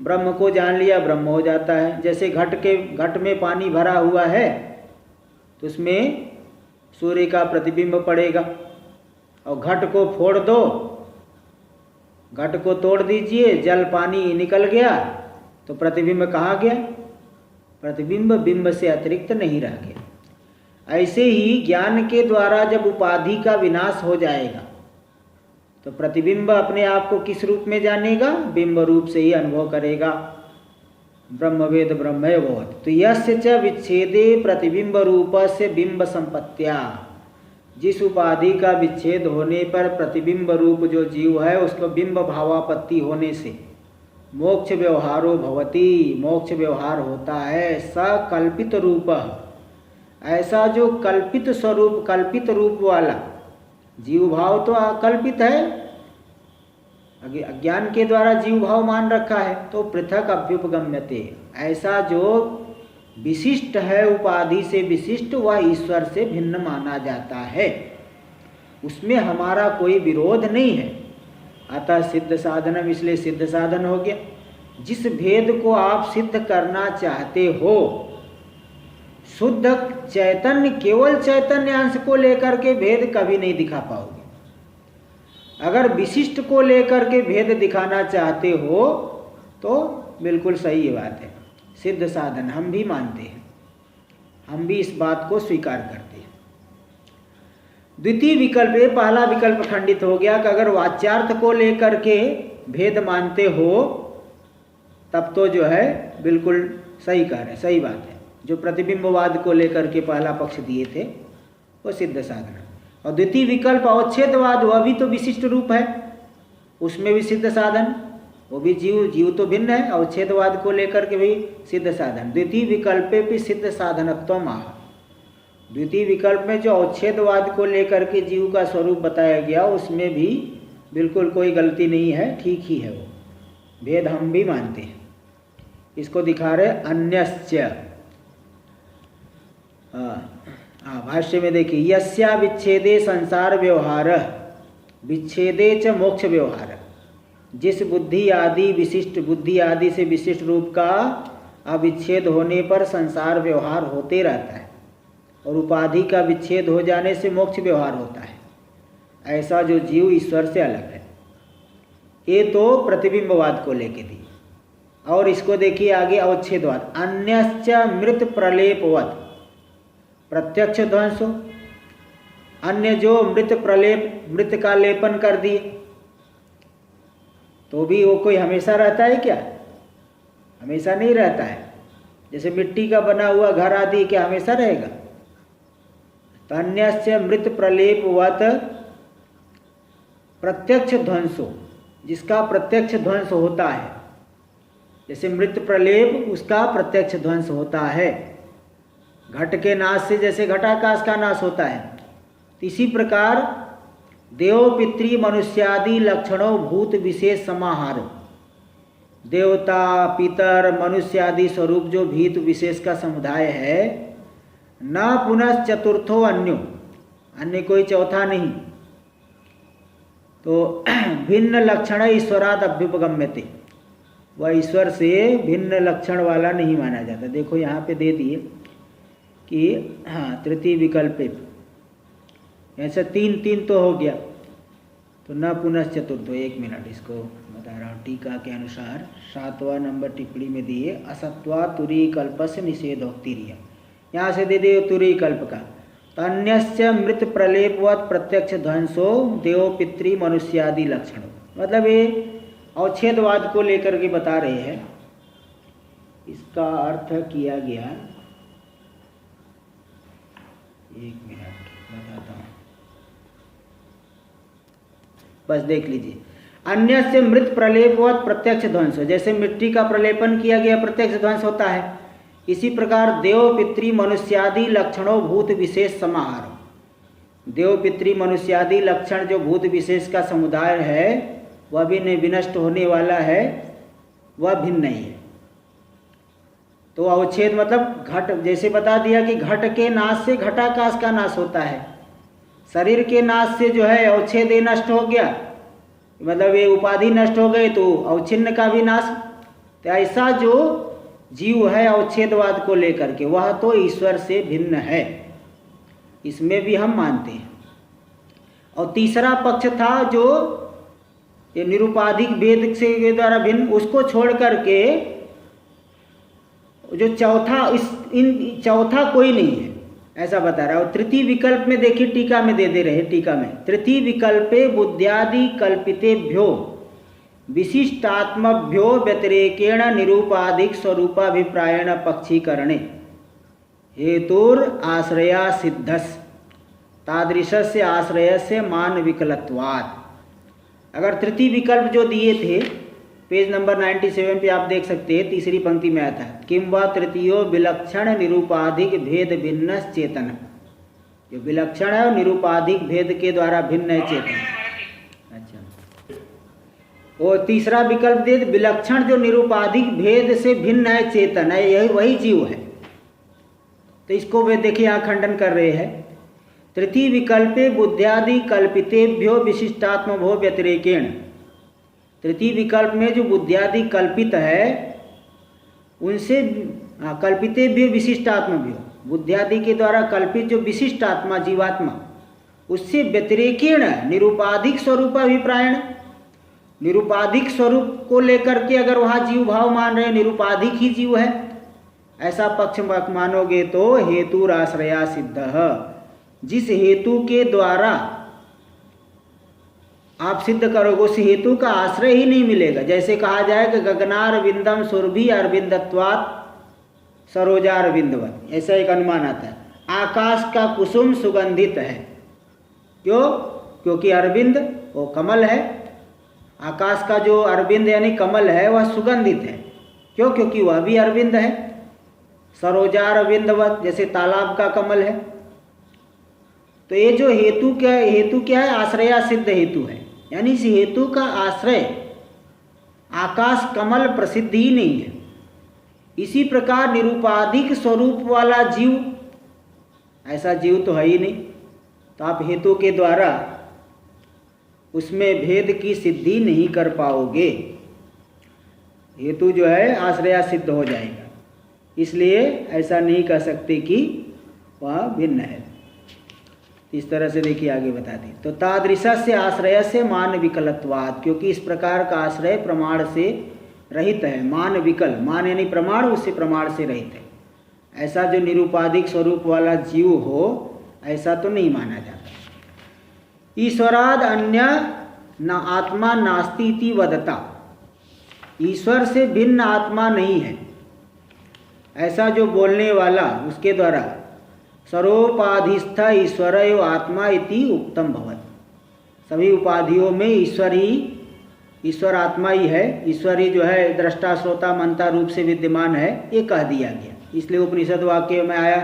ब्रह्म को जान लिया ब्रह्म हो जाता है। जैसे घट में पानी भरा हुआ है तो उसमें सूर्य का प्रतिबिंब पड़ेगा, और घट को फोड़ दो, घट को तोड़ दीजिए, जल पानी निकल गया तो प्रतिबिंब कहाँ गया? प्रतिबिंब बिंब से अतिरिक्त नहीं रह गया। ऐसे ही ज्ञान के द्वारा जब उपाधि का विनाश हो जाएगा तो प्रतिबिंब अपने आप को किस रूप में जानेगा? बिंब रूप से ही अनुभव करेगा। ब्रह्म वेद ब्रह्मयो भवति। तो यस्य च विच्छेदे प्रतिबिंब रूप से बिंब संपत्त्या, जिस उपाधि का विच्छेद होने पर प्रतिबिंब रूप जो जीव है उसको बिंब भावापत्ति होने से मोक्ष व्यवहारो भवति, मोक्ष व्यवहार होता है। सकल्पित रूप, ऐसा जो कल्पित स्वरूप कल्पित रूप वाला जीव भाव तो अकल्पित है, अज्ञान के द्वारा जीव भाव मान रखा है, तो पृथक अभ्युपगम्यते, ऐसा जो विशिष्ट है उपाधि से विशिष्ट वह ईश्वर से भिन्न माना जाता है, उसमें हमारा कोई विरोध नहीं है। अतः सिद्ध साधनम, इसलिए सिद्ध साधन हो गया। जिस भेद को आप सिद्ध करना चाहते हो, शुद्ध चैतन्य केवल चैतन्य अंश को लेकर के भेद कभी नहीं दिखा पाओगे। अगर विशिष्ट को लेकर के भेद दिखाना चाहते हो तो बिल्कुल सही बात है, सिद्ध साधन हम भी मानते हैं, हम भी इस बात को स्वीकार करते हैं। द्वितीय विकल्प, ये पहला विकल्प खंडित हो गया कि अगर वाच्यार्थ को लेकर के भेद मानते हो तब तो जो है बिल्कुल सही कह रहे, सही बात है। जो प्रतिबिंबवाद को लेकर के पहला पक्ष दिए थे वो सिद्ध साधन। और द्वितीय विकल्प अवच्छेदवाद, वह भी तो विशिष्ट रूप है, उसमें भी सिद्ध साधन, वो भी जीव तो भिन्न है, अवच्छेदवाद को लेकर के भी सिद्ध साधन। द्वितीय विकल्पे भी सिद्ध साधनत्वम आह, द्वितीय विकल्प में जो अवच्छेदवाद को लेकर के जीव का स्वरूप बताया गया उसमें भी बिल्कुल कोई गलती नहीं है, ठीक ही है, वो भेद हम भी मानते हैं। इसको दिखा रहे अन्यश्च। भाष्य में देखिए, यस्या विच्छेदे संसार व्यवहार विच्छेदे च मोक्ष व्यवहार। जिस बुद्धि आदि विशिष्ट, बुद्धि आदि से विशिष्ट रूप का अविच्छेद होने पर संसार व्यवहार होते रहता है और उपाधि का विच्छेद हो जाने से मोक्ष व्यवहार होता है, ऐसा जो जीव ईश्वर से अलग है। ये तो प्रतिबिंबवाद को लेके दी। और इसको देखिए आगे अवच्छेदवाद, अन्यश्च मृत प्रलेपवत प्रत्यक्ष ध्वंसो। अन्य जो मृत प्रलेप, मृत का लेपन कर दिए, तो भी वो कोई हमेशा रहता है क्या? हमेशा नहीं रहता है। जैसे मिट्टी का बना हुआ घर आदि क्या हमेशा रहेगा? तो अन्यस्य मृत प्रलेपवत प्रत्यक्ष ध्वंसो, जिसका प्रत्यक्ष ध्वंस होता है, जैसे मृत प्रलेप उसका प्रत्यक्ष ध्वंस होता है। घट के नाश से जैसे घटाकाश का नाश होता है, इसी प्रकार देव पितृ मनुष्यादि लक्षणों भूत विशेष समाहारो। देवता पितर मनुष्य आदि स्वरूप जो भीत विशेष का समुदाय है, न पुनः चतुर्थो अन्यो, अन्य कोई चौथा नहीं। तो भिन्न लक्षण ईश्वराद अभ्युपगम्यते, वह ईश्वर से भिन्न लक्षण वाला नहीं माना जाता। देखो यहाँ पे दे दिए कि हाँ तृतीय विकल्प ऐसा तीन तीन तो हो गया, तो न पुनः चतुर्थो। एक मिनट इसको बता रहा हूँ। टीका के अनुसार 7वां नंबर टिप्पणी में दिए असत्वा तुरी कल्पस्य निषेधोक्तिरिय, यहाँ से दे दिए तुरी कल्प का। अन्यस्य मृत प्रलेपवत प्रत्यक्ष ध्वंसो देव पितृ मनुष्यादि लक्षणों, मतलब ये अवच्छेदवाद को लेकर के बता रहे हैं। इसका अर्थ किया गया, एक मिनट बताता हूँ, बस देख लीजिए। अन्य से मृत प्रलेपवत प्रत्यक्ष ध्वंस, जैसे मिट्टी का प्रलेपन किया गया प्रत्यक्ष ध्वंस होता है, इसी प्रकार देव पितृ मनुष्यादि लक्षणों भूत विशेष समाहार। देव पितृ मनुष्यादि लक्षण जो भूत विशेष का समुदाय है वह भी नहीं विनष्ट होने वाला है, वह भिन्न नहीं है। तो अवच्छेद मतलब घट, जैसे बता दिया कि घट के नाश से घटाकाश का नाश होता है, शरीर के नाश से जो है अवच्छेद नष्ट हो गया, मतलब ये उपाधि नष्ट हो गई तो अवच्छिन्न का भी नाश। तो ऐसा जो जीव है अवच्छेदवाद को लेकर के, वह तो ईश्वर से भिन्न है, इसमें भी हम मानते हैं। और तीसरा पक्ष था जो ये निरुपाधिक भेद से के द्वारा भिन्न, उसको छोड़ करके जो चौथा, इन चौथा कोई नहीं है ऐसा बता रहा है। और तृतीय विकल्प में देखिए, टीका में दे रहे हैं, टीका में तृतीय विकल्पे बुद्ध्यादि कल्पितेभ्यो विशिष्टात्मभ्यो व्यतिरेकेण निरूपाधिक स्वरूपाभिप्रायण पक्षीकरणे हेतुर आश्रया सिद्धस तादृशस्य आश्रयस्य मान विकलत्वात्। अगर तृतीय विकल्प जो दिए थे पेज नंबर 97 पे आप देख सकते हैं, तीसरी पंक्ति में आता है किम वा तृतीयो विलक्षण निरूपाधिक भेद भिन्न चेतन। जो विलक्षण है और निरूपाधिक भेद के द्वारा भिन्न है चेतन। अच्छा, और तीसरा विकल्प दे विलक्षण जो निरूपाधिक भेद से भिन्न है चेतन है, यही वही जीव है। तो इसको वे देखिए यहाँ खंडन कर रहे हैं। तृतीय विकल्पे बुद्ध्यादि कल्पितेभ्यो विशिष्टात्मभो व्यतिरेकेण। तृतीय विकल्प में जो बुद्ध्यादि कल्पित है उनसे कल्पितेभ्यो विशिष्टात्मभ्यो, बुद्ध्यादि के द्वारा कल्पित जो विशिष्ट आत्मा जीवात्मा, उससे व्यतिरेकेण निरूपाधिक स्वरूपाभिप्रायण, निरूपाधिक स्वरूप को लेकर के अगर वहाँ जीव भाव मान रहे, निरूपाधिक ही जीव है, ऐसा पक्ष मानोगे तो हेतु आश्रया सिद्ध, जिस हेतु के द्वारा आप सिद्ध करोगे उस हेतु का आश्रय ही नहीं मिलेगा। जैसे कहा जाए कि गगनारविंदम सुरभि अरविंदत्वात् सरोजारविंदवत, ऐसा एक अनुमान आता है। आकाश का कुसुम सुगंधित है, क्यों? क्योंकि अरविंद वो कमल है, आकाश का जो अरविंद यानी कमल है वह सुगंधित है, क्यों? क्योंकि वह भी अरविंद है। सरोजारविंदवत, जैसे तालाब का कमल है, तो ये जो हेतु क्या है? आश्रया सिद्ध हेतु है, यानी इस हेतु का आश्रय आकाश कमल प्रसिद्ध ही नहीं है। इसी प्रकार निरूपाधिक स्वरूप वाला जीव, ऐसा जीव तो है ही नहीं, तो आप हेतु के द्वारा उसमें भेद की सिद्धि नहीं कर पाओगे। हेतु जो है आश्रया सिद्ध हो जाएगा, इसलिए ऐसा नहीं कह सकते कि वह भिन्न है। इस तरह से देखिए आगे बता दी। तो तादृशस्य आश्रय से मान विकलत्वात्, क्योंकि इस प्रकार का आश्रय प्रमाण से रहित है। मान विकल, मान यानी प्रमाण, उससे प्रमाण से रहित है। ऐसा जो निरूपाधिक स्वरूप वाला जीव हो ऐसा तो नहीं माना जाता। ईश्वराद अन्य न आत्मा नास्ति इति वदता, ईश्वर से भिन्न आत्मा नहीं है ऐसा जो बोलने वाला, उसके द्वारा सर्वोपाधिस्थ ईश्वर एव आत्मा इति उक्तम भवत, सभी उपाधियों में ईश्वर आत्मा ही है। ईश्वर ही जो है दृष्टा श्रोता मनता रूप से विद्यमान है, ये कह दिया गया। इसलिए उपनिषद वाक्य में आया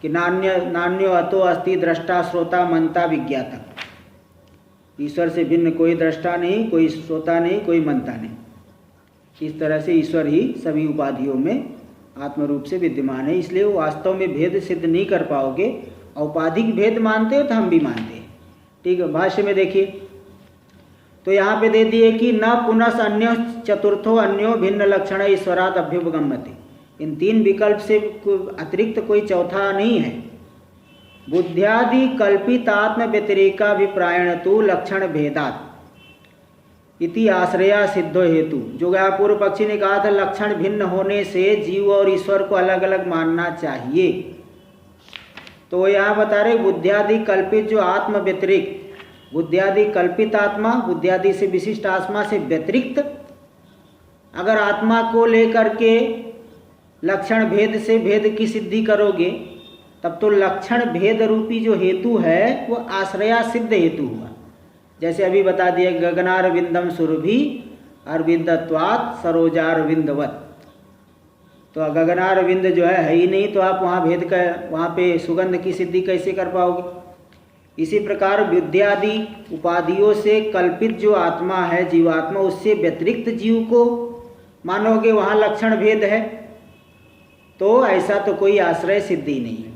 कि नान्यो अतो अस्ति दृष्टा श्रोता मनता विज्ञाता, ईश्वर से भिन्न कोई दृष्टा नहीं, कोई श्रोता नहीं, कोई मनता नहीं। इस तरह से ईश्वर ही सभी उपाधियों में आत्म रूप से विद्यमान है, इसलिए वो वास्तव में भेद सिद्ध नहीं कर पाओगे। औपाधिक भेद मानते हो तो हम भी मानते हैं, ठीक है। भाष्य में देखिए तो यहाँ पे दे दिए कि न पुनः अन्य चतुर्थो अन्यो भिन्न लक्षण ईश्वरात् अभ्युपगम्यते, इन तीन विकल्प से अतिरिक्त कोई चौथा नहीं है। बुद्ध्यादि कल्पित आत्म व्यतिरेकाभिप्रायण तो लक्षण भेदात इति आश्रया सिद्धो हेतु, जो पूर्व पक्षी ने कहा था लक्षण भिन्न होने से जीव और ईश्वर को अलग अलग मानना चाहिए, तो यहाँ बता रहे बुद्ध्यादि कल्पित जो आत्म व्यतिरिक्त, बुद्ध्यादि कल्पित आत्मा, बुद्ध्यादि से विशिष्ट आत्मा से व्यतिरिक्त अगर आत्मा को लेकर के लक्षण भेद से भेद की सिद्धि करोगे तब तो लक्षण भेद रूपी जो हेतु है वो आश्रया सिद्ध हेतु हुआ। जैसे अभी बता दिया गगनारविंदम सुरभि अरविंदत्वात् सरोजारविंदवत, तो गगनारविंद जो है ही नहीं, तो आप वहाँ पे सुगंध की सिद्धि कैसे कर पाओगे। इसी प्रकार बुद्ध्यादि उपाधियों से कल्पित जो आत्मा है जीवात्मा, उससे व्यतिरिक्त जीव को मानोगे वहाँ लक्षण भेद है, तो ऐसा तो कोई आश्रय सिद्धि नहीं है,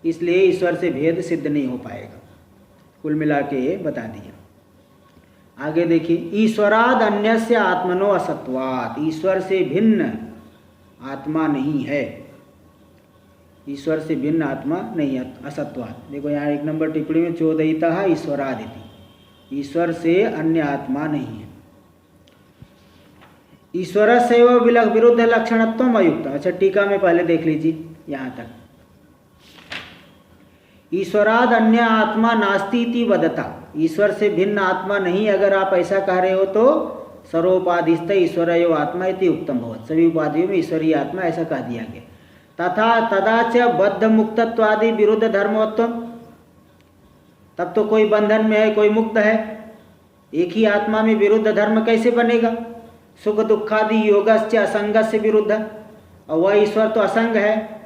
इसलिए ईश्वर से भेद सिद्ध नहीं हो पाएगा। कुल मिला के ये बता दिया। आगे देखिए ईश्वराद अन्यस्य आत्मनो असत्वात्, ईश्वर से भिन्न आत्मा नहीं है, ईश्वर से भिन्न आत्मा नहीं है असत्वात्। देखो यहाँ एक नंबर टिप्पणी में चोदयितः ईश्वरादिति, ईश्वर से अन्य आत्मा नहीं है। ईश्वर से विरुद्ध लक्षणत्वम अयुक्त, अच्छा टीका में पहले देख लीजिए यहाँ तक। ईश्वराद अन्य आत्मा नास्ति इति वदता, ईश्वर से भिन्न आत्मा नहीं अगर आप ऐसा कह रहे हो तो सर्वोपाधिस्थ ईश्वर एव आत्मा इति उक्तम भवत, सभी उपाधियों में ईश्वरीय आत्मा ऐसा कह दिया गया। तथा तदा च बद्ध मुक्तत्वादि विरुद्ध धर्मवत्व, तब तो कोई बंधन में है कोई मुक्त है, एक ही आत्मा में विरुद्ध धर्म कैसे बनेगा। सुख दुखादि योगस्य असंगस्य विरुद्ध, और वह ईश्वर तो असंग है,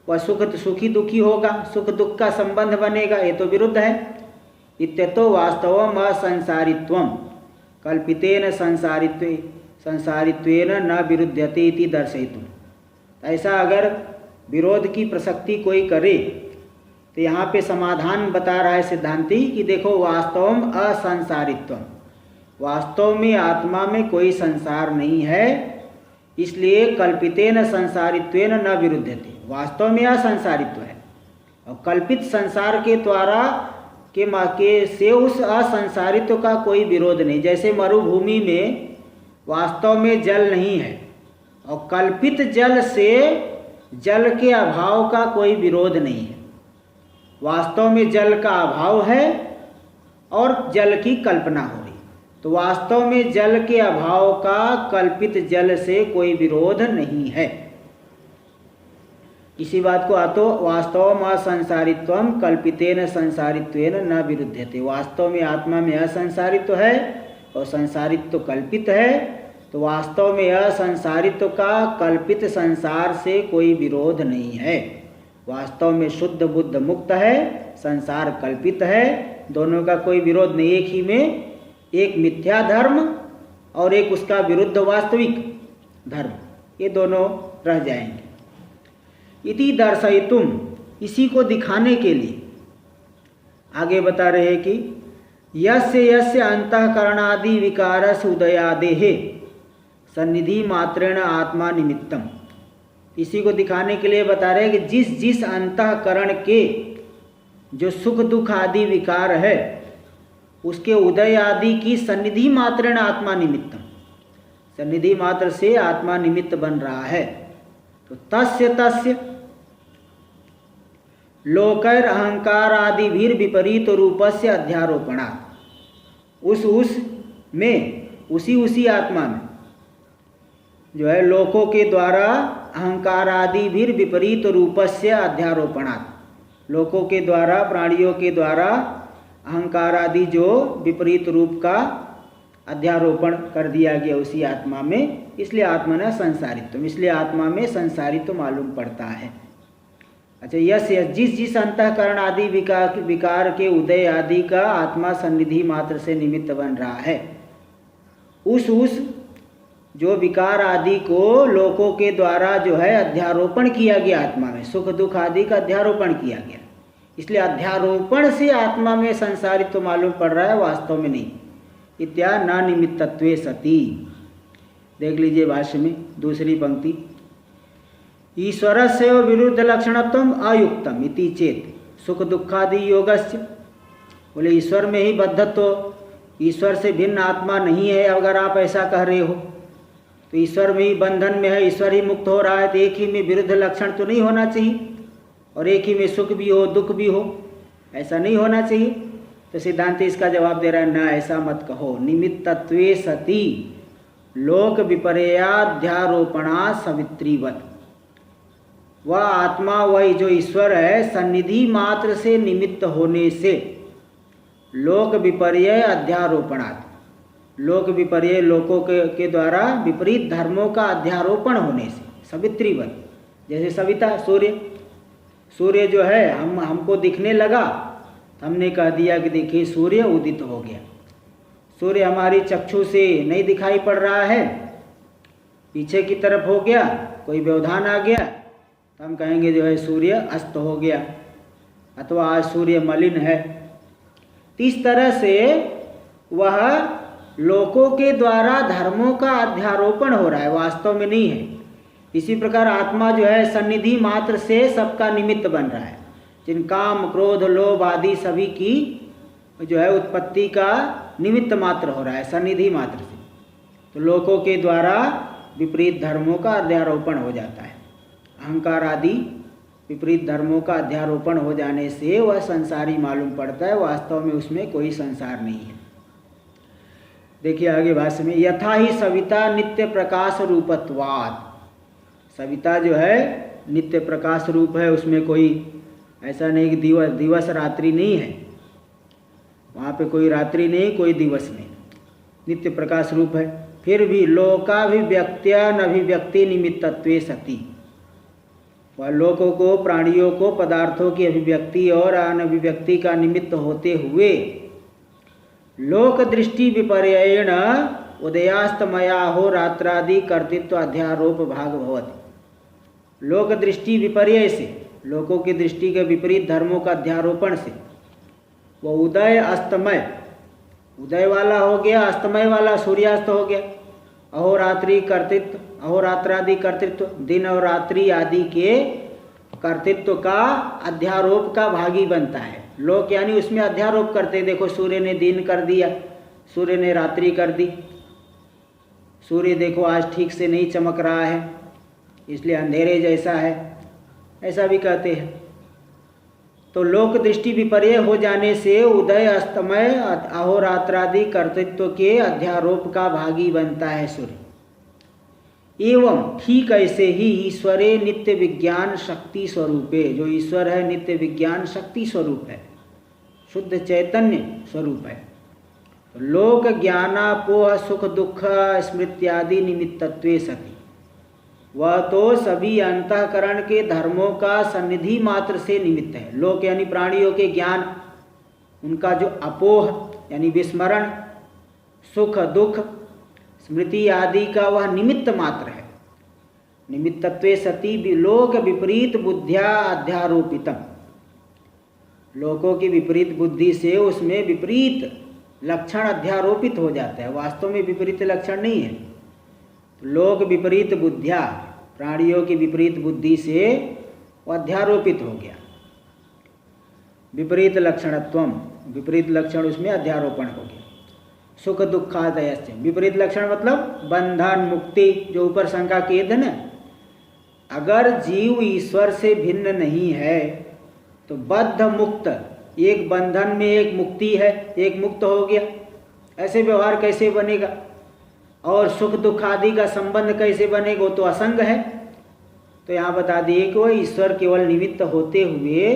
वह सुखी दुखी होगा, सुख दुख का संबंध बनेगा, ये तो विरुद्ध है। इत्यतो वास्तवम असंसारित्वम कल्पितेन संसारित्वेन न विरुध्यते इति दर्शयितुम, ऐसा अगर विरोध की प्रसक्ति कोई करे तो यहाँ पे समाधान बता रहा है सिद्धांती कि देखो वास्तवम असंसारित्वम, वास्तव में आत्मा में कोई संसार नहीं है, इसलिए कल्पितेन संसारित्वेन न विरुध्यते, वास्तव में असंसारित्व है और कल्पित संसार के द्वारा के से उस असंसारित्व का कोई विरोध नहीं। जैसे मरुभूमि में वास्तव में जल नहीं है और कल्पित जल से जल के अभाव का कोई विरोध नहीं है, वास्तव में जल का अभाव है और जल की कल्पना हो रही, तो वास्तव में जल के अभाव का कल्पित जल से कोई विरोध नहीं है। इसी बात को आतो वास्तव असंसारित्वम कल्पितेन संसारित्वेन न विरुध्यते, वास्तव में आत्मा में असंसारित्व है और संसारित्व कल्पित है, तो वास्तव में असंसारित्व का कल्पित संसार से कोई विरोध नहीं है। वास्तव में शुद्ध बुद्ध मुक्त है, संसार कल्पित है, दोनों का कोई विरोध नहीं। एक ही में एक मिथ्या धर्म और एक उसका विरुद्ध वास्तविक धर्म, ये दोनों रह जाएंगे। इति दर्शयितुम, इसी को दिखाने के लिए आगे बता रहे हैं कि यस्य यस्य अंतःकरणादि विकारस्य उदयादेः सन्निधि मात्रेण आत्मा निमित्तम, इसी को दिखाने के लिए बता रहे हैं कि जिस जिस अंतःकरण के जो सुख दुख आदि विकार है उसके उदय आदि की सन्निधि मात्रेण आत्मा निमित्तम, सन्निधि मात्र से आत्मा निमित्त बन रहा है। तो तस्य तस्य लोकैर अहंकार आदि भीर विपरीत रूपस्य अध्यारोपणात्, उस में उसी आत्मा में जो है लोकों के द्वारा अहंकार आदि भीर विपरीत रूपस्य अध्यारोपणात्, लोकों के द्वारा प्राणियों के द्वारा अहंकार आदि जो विपरीत रूप का अध्यारोपण कर दिया गया उसी आत्मा में, इसलिए आत्मा न संसारित्व, इसलिए आत्मा में संसारित्व मालूम पड़ता है। अच्छा, यस जिस जिस अंतःकरण आदि विकार के उदय आदि का आत्मा सन्निधि मात्र से निमित्त बन रहा है, उस जो विकार आदि को लोकों के द्वारा जो है अध्यारोपण किया गया आत्मा में, सुख दुख आदि का अध्यारोपण किया गया, इसलिए अध्यारोपण से आत्मा में संसारित्व मालूम पड़ रहा है, वास्तव में नहीं। इत्या न निमित्तत्वे सती, देख लीजिए भाष्य में दूसरी पंक्ति, ईश्वरस्य विरुद्ध लक्षणत्वम अयुक्तम इति चेत सुख दुखादि योगस्य, बोले ईश्वर में ही बद्धत्व, ईश्वर से भिन्न आत्मा नहीं है अगर आप ऐसा कह रहे हो, तो ईश्वर में ही बंधन में है, ईश्वर ही मुक्त हो रहा है, तो एक ही में विरुद्ध लक्षण तो नहीं होना चाहिए, और एक ही में सुख भी हो दुख भी हो, ऐसा नहीं होना चाहिए। तो सिद्धांत इसका जवाब दे रहा है, ना ऐसा मत कहो। निमित्तत्वे सती लोक विपर्याध्यारोपणा सवित्रीवत, वह आत्मा वही जो ईश्वर है सन्निधि मात्र से निमित्त होने से लोक विपर्य अध्यारोपणात्, लोक विपर्य लोकों के द्वारा विपरीत धर्मों का अध्यारोपण होने से, सवित्रीवत, जैसे सविता सूर्य जो है हमको दिखने लगा, हमने कह दिया कि देखिए सूर्य उदित हो गया। सूर्य हमारी चक्षु से नहीं दिखाई पड़ रहा है, पीछे की तरफ हो गया, कोई व्यवधान आ गया, तो हम कहेंगे जो है सूर्य अस्त हो गया, अथवा आज सूर्य मलिन है। इस तरह से वह लोकों के द्वारा धर्मों का अध्यारोपण हो रहा है, वास्तव में नहीं है। इसी प्रकार आत्मा जो है सन्निधि मात्र से सबका निमित्त बन रहा है, जिन काम क्रोध लोभ आदि सभी की जो है उत्पत्ति का निमित्त मात्र हो रहा है, सन्निधि मात्र से। तो लोकों के द्वारा विपरीत धर्मों का अध्यारोपण हो जाता है, अहंकार आदि विपरीत धर्मों का अध्यारोपण हो जाने से वह संसारी मालूम पड़ता है, वास्तव में उसमें कोई संसार नहीं है। देखिए आगे भाष्य में, यथा ही सविता नित्य प्रकाश रूपत्वात्, सविता जो है नित्य प्रकाश रूप है, उसमें कोई ऐसा नहीं कि दिवस रात्रि नहीं है, वहाँ पे कोई रात्रि नहीं कोई दिवस नहीं, नित्य प्रकाश रूप है। फिर भी लोकाभिव्यक्त्या नभिव्यक्ति निमित्तत्वे सती, वह लोकों को प्राणियों को पदार्थों की अभिव्यक्ति और अनभिव्यक्ति का निमित्त होते हुए लोक दृष्टि विपर्ययेण उदयास्तमया हो रात्रादि कर्तृत्व अध्यारोप भाग भवति। लोक दृष्टि विपर्यय से, लोकों की दृष्टि के विपरीत धर्मों का अध्यारोपण से वह उदय अस्तमय, उदय वाला हो गया, अस्तमय वाला सूर्यास्त हो गया, अहोरात्रि कर्तृत्व, अहोरात्रादि कर्तृत्व, दिन और रात्रि आदि के कर्तृत्व का अध्यारोप का भागी बनता है। लोक यानी उसमें अध्यारोप करते, देखो सूर्य ने दिन कर दिया, सूर्य ने रात्रि कर दी, सूर्य देखो आज ठीक से नहीं चमक रहा है इसलिए अंधेरे जैसा है, ऐसा भी कहते हैं। तो लोक दृष्टि विपर्य हो जाने से उदय अस्तमय अहोरात्रादि कर्तृत्व के अध्यारोप का भागी बनता है सूर्य। एवं ठीक ऐसे ही ईश्वरे नित्य विज्ञान शक्ति स्वरूपे, जो ईश्वर है नित्य विज्ञान शक्ति स्वरूप है, शुद्ध चैतन्य स्वरूप है। लोक ज्ञानापोह सुख दुख स्मृत्यादि निमित्तत्वे सति, वह तो सभी अंतःकरण के धर्मों का सन्निधि मात्र से निमित्त है। लोक यानी प्राणियों के ज्ञान, उनका जो अपोह यानी विस्मरण, सुख दुख, स्मृति आदि का वह निमित्त मात्र है। निमित्तत्वे सति लोक विपरीत बुद्धिया अध्यारोपितम, लोगों की विपरीत बुद्धि से उसमें विपरीत लक्षण अध्यारोपित हो जाता है। वास्तव में विपरीत लक्षण नहीं है। तो लोक विपरीत बुद्धिया, प्राणियों की विपरीत बुद्धि से वह अध्यारोपित हो गया। विपरीत लक्षणत्वम, विपरीत लक्षण उसमें अध्यारोपण हो गया। सुख दुखादयस्य, विपरीत लक्षण मतलब बंधन मुक्ति, जो ऊपर शंका किए थे ना। अगर जीव ईश्वर से भिन्न नहीं है तो बद्ध मुक्त, एक बंधन में एक मुक्ति है, एक मुक्त हो गया, ऐसे व्यवहार कैसे बनेगा? और सुख दुख आदि का संबंध कैसे बनेगा? तो असंग है। तो यहाँ बता दिए कि वह ईश्वर केवल निमित्त होते हुए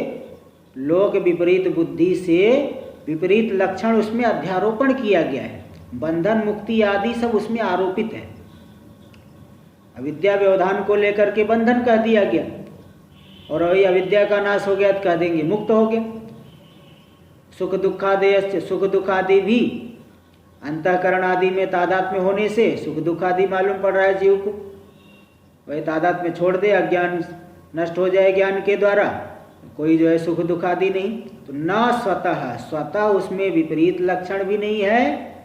लोक विपरीत बुद्धि से विपरीत लक्षण उसमें अध्यारोपण किया गया है। बंधन मुक्ति आदि सब उसमें आरोपित है। अविद्या व्यवधान को लेकर के बंधन कह दिया गया, और वही अविद्या का नाश हो गया तो कह देंगे मुक्त हो गया। सुख दुखादय, सुख दुख आदि भी अंतःकरण आदि में तादात्म्य होने से सुख दुख आदि मालूम पड़ रहा है जीव को। वही तादात्म्य छोड़ दे, अज्ञान नष्ट हो जाए ज्ञान के द्वारा, कोई जो है सुख दुख आदि नहीं। तो न स्वतः उसमें विपरीत लक्षण भी नहीं है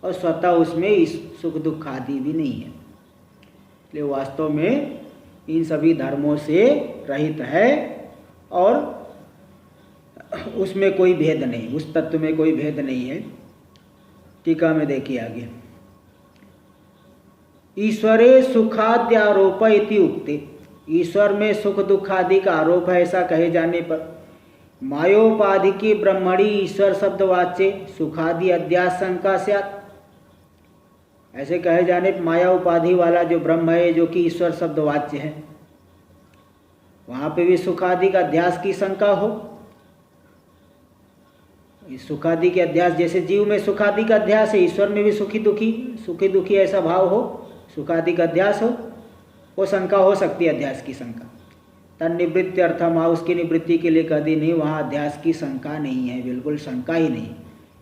और स्वतः उसमें सुख दुख आदि भी नहीं है। इसलिए वास्तव में इन सभी धर्मों से रहित है और उसमें कोई भेद नहीं, उस तत्व में कोई भेद नहीं है। टीका में देखिए आगे, ईश्वरे सुखाद्यारोप इति उक्ते, ईश्वर में सुख दुख आदि का आरोप है ऐसा कहे जाने पर मायोपाधि की ब्रह्मणी ईश्वर शब्द वाच्य सुखादि अध्यास शंका स्यात्, ऐसे कहे जाने पर माया उपाधि वाला जो ब्रह्म है जो कि ईश्वर शब्द वाच्य है, वहाँ पे भी सुखादि का अध्यास की शंका हो। इस सुखादि के अध्यास, जैसे जीव में सुखादि का अध्यास है, ईश्वर में भी सुखी दुखी ऐसा भाव हो, सुखादि का अध्यास हो, वो शंका हो सकती है, अध्यास की शंका। तन्निवृत्ति अर्थम, उसकी निवृत्ति के लिए कह दी नहीं, वहाँ अध्यास की शंका नहीं है, बिल्कुल शंका ही नहीं।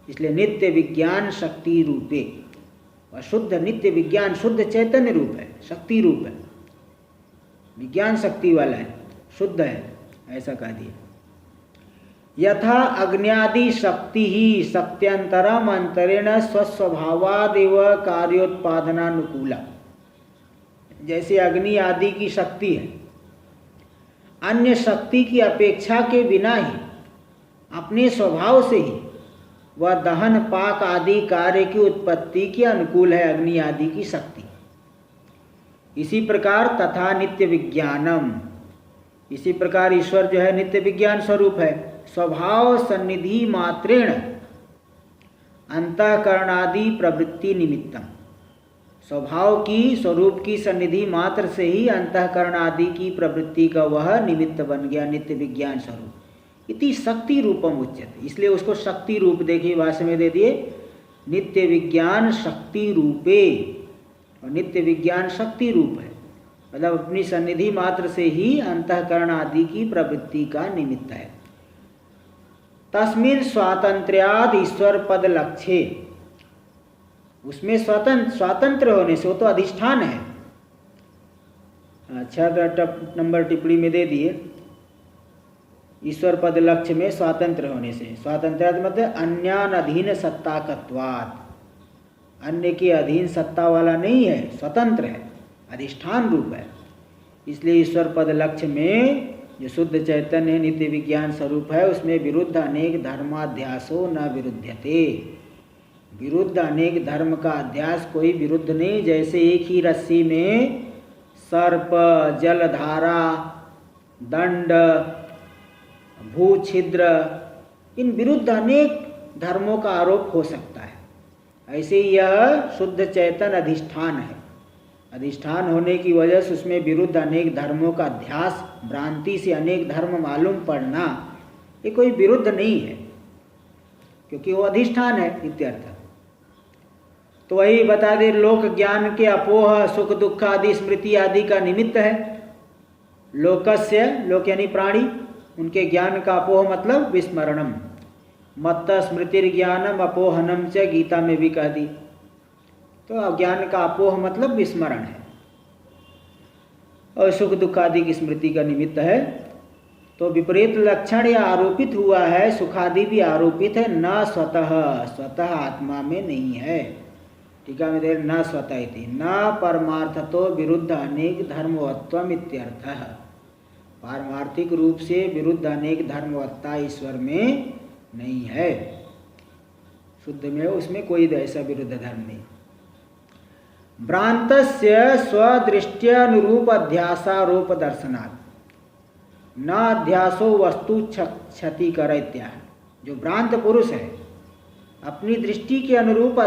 इसलिए नित्य विज्ञान शक्ति रूपे, वह शुद्ध नित्य विज्ञान शुद्ध चैतन्य रूप है, शक्ति रूप है, विज्ञान शक्ति वाला है, शुद्ध है, ऐसा कह दिया। यथा अग्न्यादि शक्ति ही शक्त्यंतरम अंतरेण स्वस्वभावादेव कार्योत्पादनानुकूला, जैसे अग्नि आदि की शक्ति है, अन्य शक्ति की अपेक्षा के बिना ही अपने स्वभाव से ही वह दहन पाक आदि कार्य की उत्पत्ति के अनुकूल है, अग्नि आदि की शक्ति। इसी प्रकार तथा नित्य विज्ञानम, इसी प्रकार ईश्वर जो है नित्य विज्ञान स्वरूप है, स्वभाव सन्निधि मात्रेण अंतःकरणादि प्रवृत्ति निमित्तम, स्वभाव की स्वरूप की सन्निधि मात्र से ही अंतःकरण आदि की प्रवृत्ति का वह निमित्त बन गया नित्य विज्ञान स्वरूप। इति शक्ति रूपम उच्यते, इसलिए उसको शक्ति रूप देखिए भाष्य में दे दिए, नित्य विज्ञान शक्ति रूपे, और नित्य विज्ञान शक्ति रूप है, मतलब अपनी सन्निधि मात्र से ही अंतःकरण आदि की प्रवृत्ति का निमित्त है। तस्मिन् स्वातंत्र्याद ईश्वर पद लक्ष्ये, उसमें स्वातंत्र होने से, वो तो अधिष्ठान है। अच्छा, नंबर टिप्पणी में दे दिए, ईश्वर पद लक्ष्य में स्वातंत्र होने से, स्वातंत्र मतलब अन्यान अधीन सत्ताकत्वात्, अन्य के अधीन सत्ता वाला नहीं है, स्वतंत्र है, अधिष्ठान रूप है। इसलिए ईश्वर पद लक्ष्य में जो शुद्ध चैतन्य नित्य विज्ञान स्वरूप है, उसमें विरुद्ध अनेक धर्माध्यासो न विरुध्यते, विरुद्ध अनेक धर्म का अध्यास कोई विरुद्ध नहीं। जैसे एक ही रस्सी में सर्प, जलधारा, दंड, भू छिद्र, इन विरुद्ध अनेक धर्मों का आरोप हो सकता है, ऐसे ही यह शुद्ध चैतन्य अधिष्ठान है। अधिष्ठान होने की वजह से उसमें विरुद्ध अनेक धर्मों का अध्यास, भ्रांति से अनेक धर्म मालूम पड़ना, ये कोई विरुद्ध नहीं है, क्योंकि वो अधिष्ठान है इत्यर्थ। तो वही बता दे, लोक ज्ञान के अपोह सुख दुख आदि स्मृति आदि का निमित्त है। लोकस्य, लोक यानी प्राणी, उनके ज्ञान का अपोह मतलब विस्मरणम। मत्त स्मृतिर्ज्ञानम अपोहनम च गीता में भी कह दी। तो अज्ञान का अपोह मतलब विस्मरण है और सुख दुख आदि की स्मृति का निमित्त है। तो विपरीत लक्षण या आरोपित हुआ है, सुखादि भी आरोपित है, न स्वतः, स्वतः आत्मा में नहीं है। टीका में देर न स्वतः इति न परमार्थतो विरुद्ध अनेक धर्मवत्वम इत्यर्थः। पारमार्थिक रूप से विरुद्ध अनेक धर्मवत्ता ईश्वर में नहीं है। शुद्ध में उसमें कोई ऐसा विरुद्ध धर्म नहीं। भ्रांतस्य स्वदृष्ट्यानुरूप अध्यासारोप दर्शनात् न अध्यासो वस्तु क्षति कर इत्याह। जो भ्रांत पुरुष है, अपनी दृष्टि के अनुरूप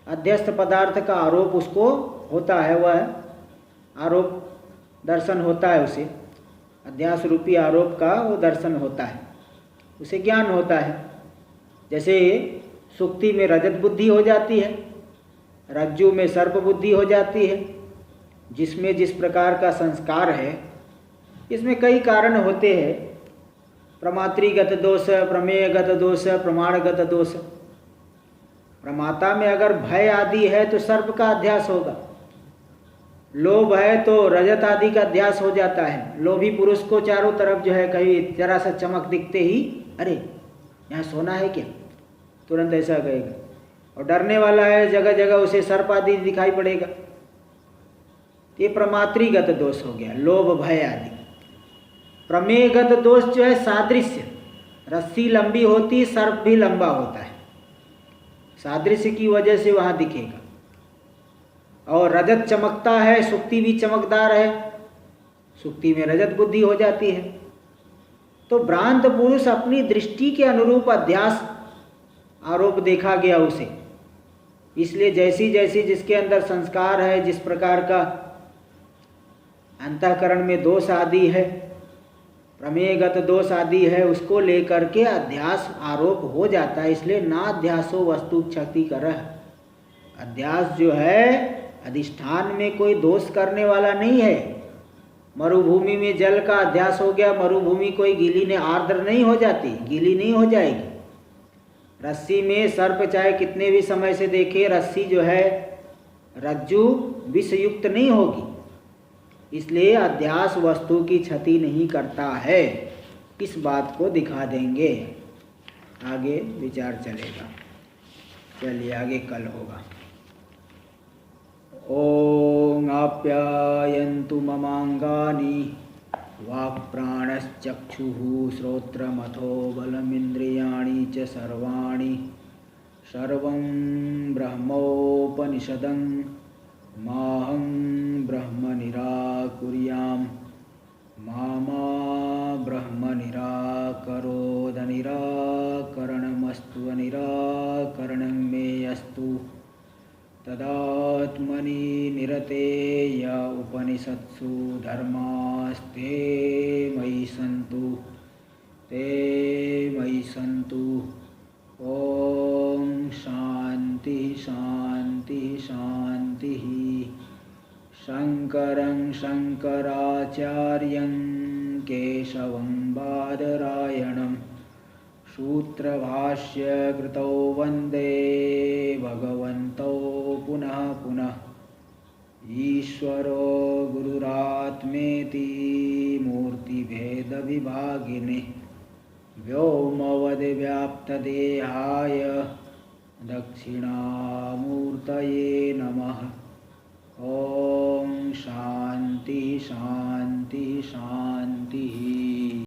अध्यस्त पदार्थ का आरोप उसको होता है, वह आरोप दर्शन होता है उसे, अध्यास रूपी आरोप का वो दर्शन होता है, उसे ज्ञान होता है। जैसे सुक्ति में रजत बुद्धि हो जाती है, रज्जु में सर्प बुद्धि हो जाती है। जिसमें जिस प्रकार का संस्कार है, इसमें कई कारण होते हैं, प्रमात्रिगत दोष, प्रमेयगत दोष, प्रमाणगत दोष। प्रमाता में अगर भय आदि है तो सर्प का अध्यास होगा, लोभ है तो रजत आदि का अध्यास हो जाता है। लोभी पुरुष को चारों तरफ जो है कहीं जरा सा चमक दिखते ही, अरे यहाँ सोना है क्या, तुरंत ऐसा कहेगा। और डरने वाला है, जगह जगह उसे सर्प आदि दिखाई पड़ेगा। ये प्रमात्रिगत दोष हो गया, लोभ भय आदि। प्रमेयगत दोष जो है सादृश्य, रस्सी लंबी होती, सर्प भी लंबा होता है, सादृश्य की वजह से वहाँ दिखेगा। और रजत चमकता है, सुक्ति भी चमकदार है, सुक्ति में रजत बुद्धि हो जाती है। तो भ्रांत पुरुष अपनी दृष्टि के अनुरूप अध्यास आरोप देखा गया उसे, इसलिए जैसी जैसी जिसके अंदर संस्कार है, जिस प्रकार का अंतःकरण में दोष आदि है, प्रमेयगत दोष आदि है, उसको लेकर के अध्यास आरोप हो जाता है। इसलिए नाध्यासो वस्तु क्षति करह। अध्यास जो है अधिष्ठान में कोई दोष करने वाला नहीं है। मरुभूमि में जल का अध्यास हो गया, मरुभूमि कोई गीली ने आर्द्र नहीं हो जाती, गीली नहीं हो जाएगी। रस्सी में सर्प चाहे कितने भी समय से देखे, रस्सी जो है रज्जु विषयुक्त नहीं होगी। इसलिए अध्यास वस्तु की क्षति नहीं करता है, इस बात को दिखा देंगे। आगे विचार चलेगा। चलिए आगे कल होगा। ओम आप्यायन्तु ममांगानि वाक्प्राणश्चक्षुः श्रोत्रमथो बलमिन्द्रियाणि च सर्वाणि सर्वं ब्रह्मोपनिषदं माहं ब्रह्म निराकुर्यां मा ब्रह्म निराकरोद निराकरणमस्तु निराकरणं मे अस्तु तदात्मनि निरते य उपनिषत्सु धर्मास्ते मयि सन्तु ते मयि सन्तु। ओम शांति शांति शांति। शंकरं शंकराचार्यं केशवं बादरायणं सूत्रभाष्य कृतौ वन्दे भगवन्तौ पुनः पुनः। ईश्वरो गुरुरात्मेति मूर्तिभेदविभागिने व्योमवद्व्याप्तदेहाय दक्षिणामूर्तये नमः। ओम शांति शांति शांति।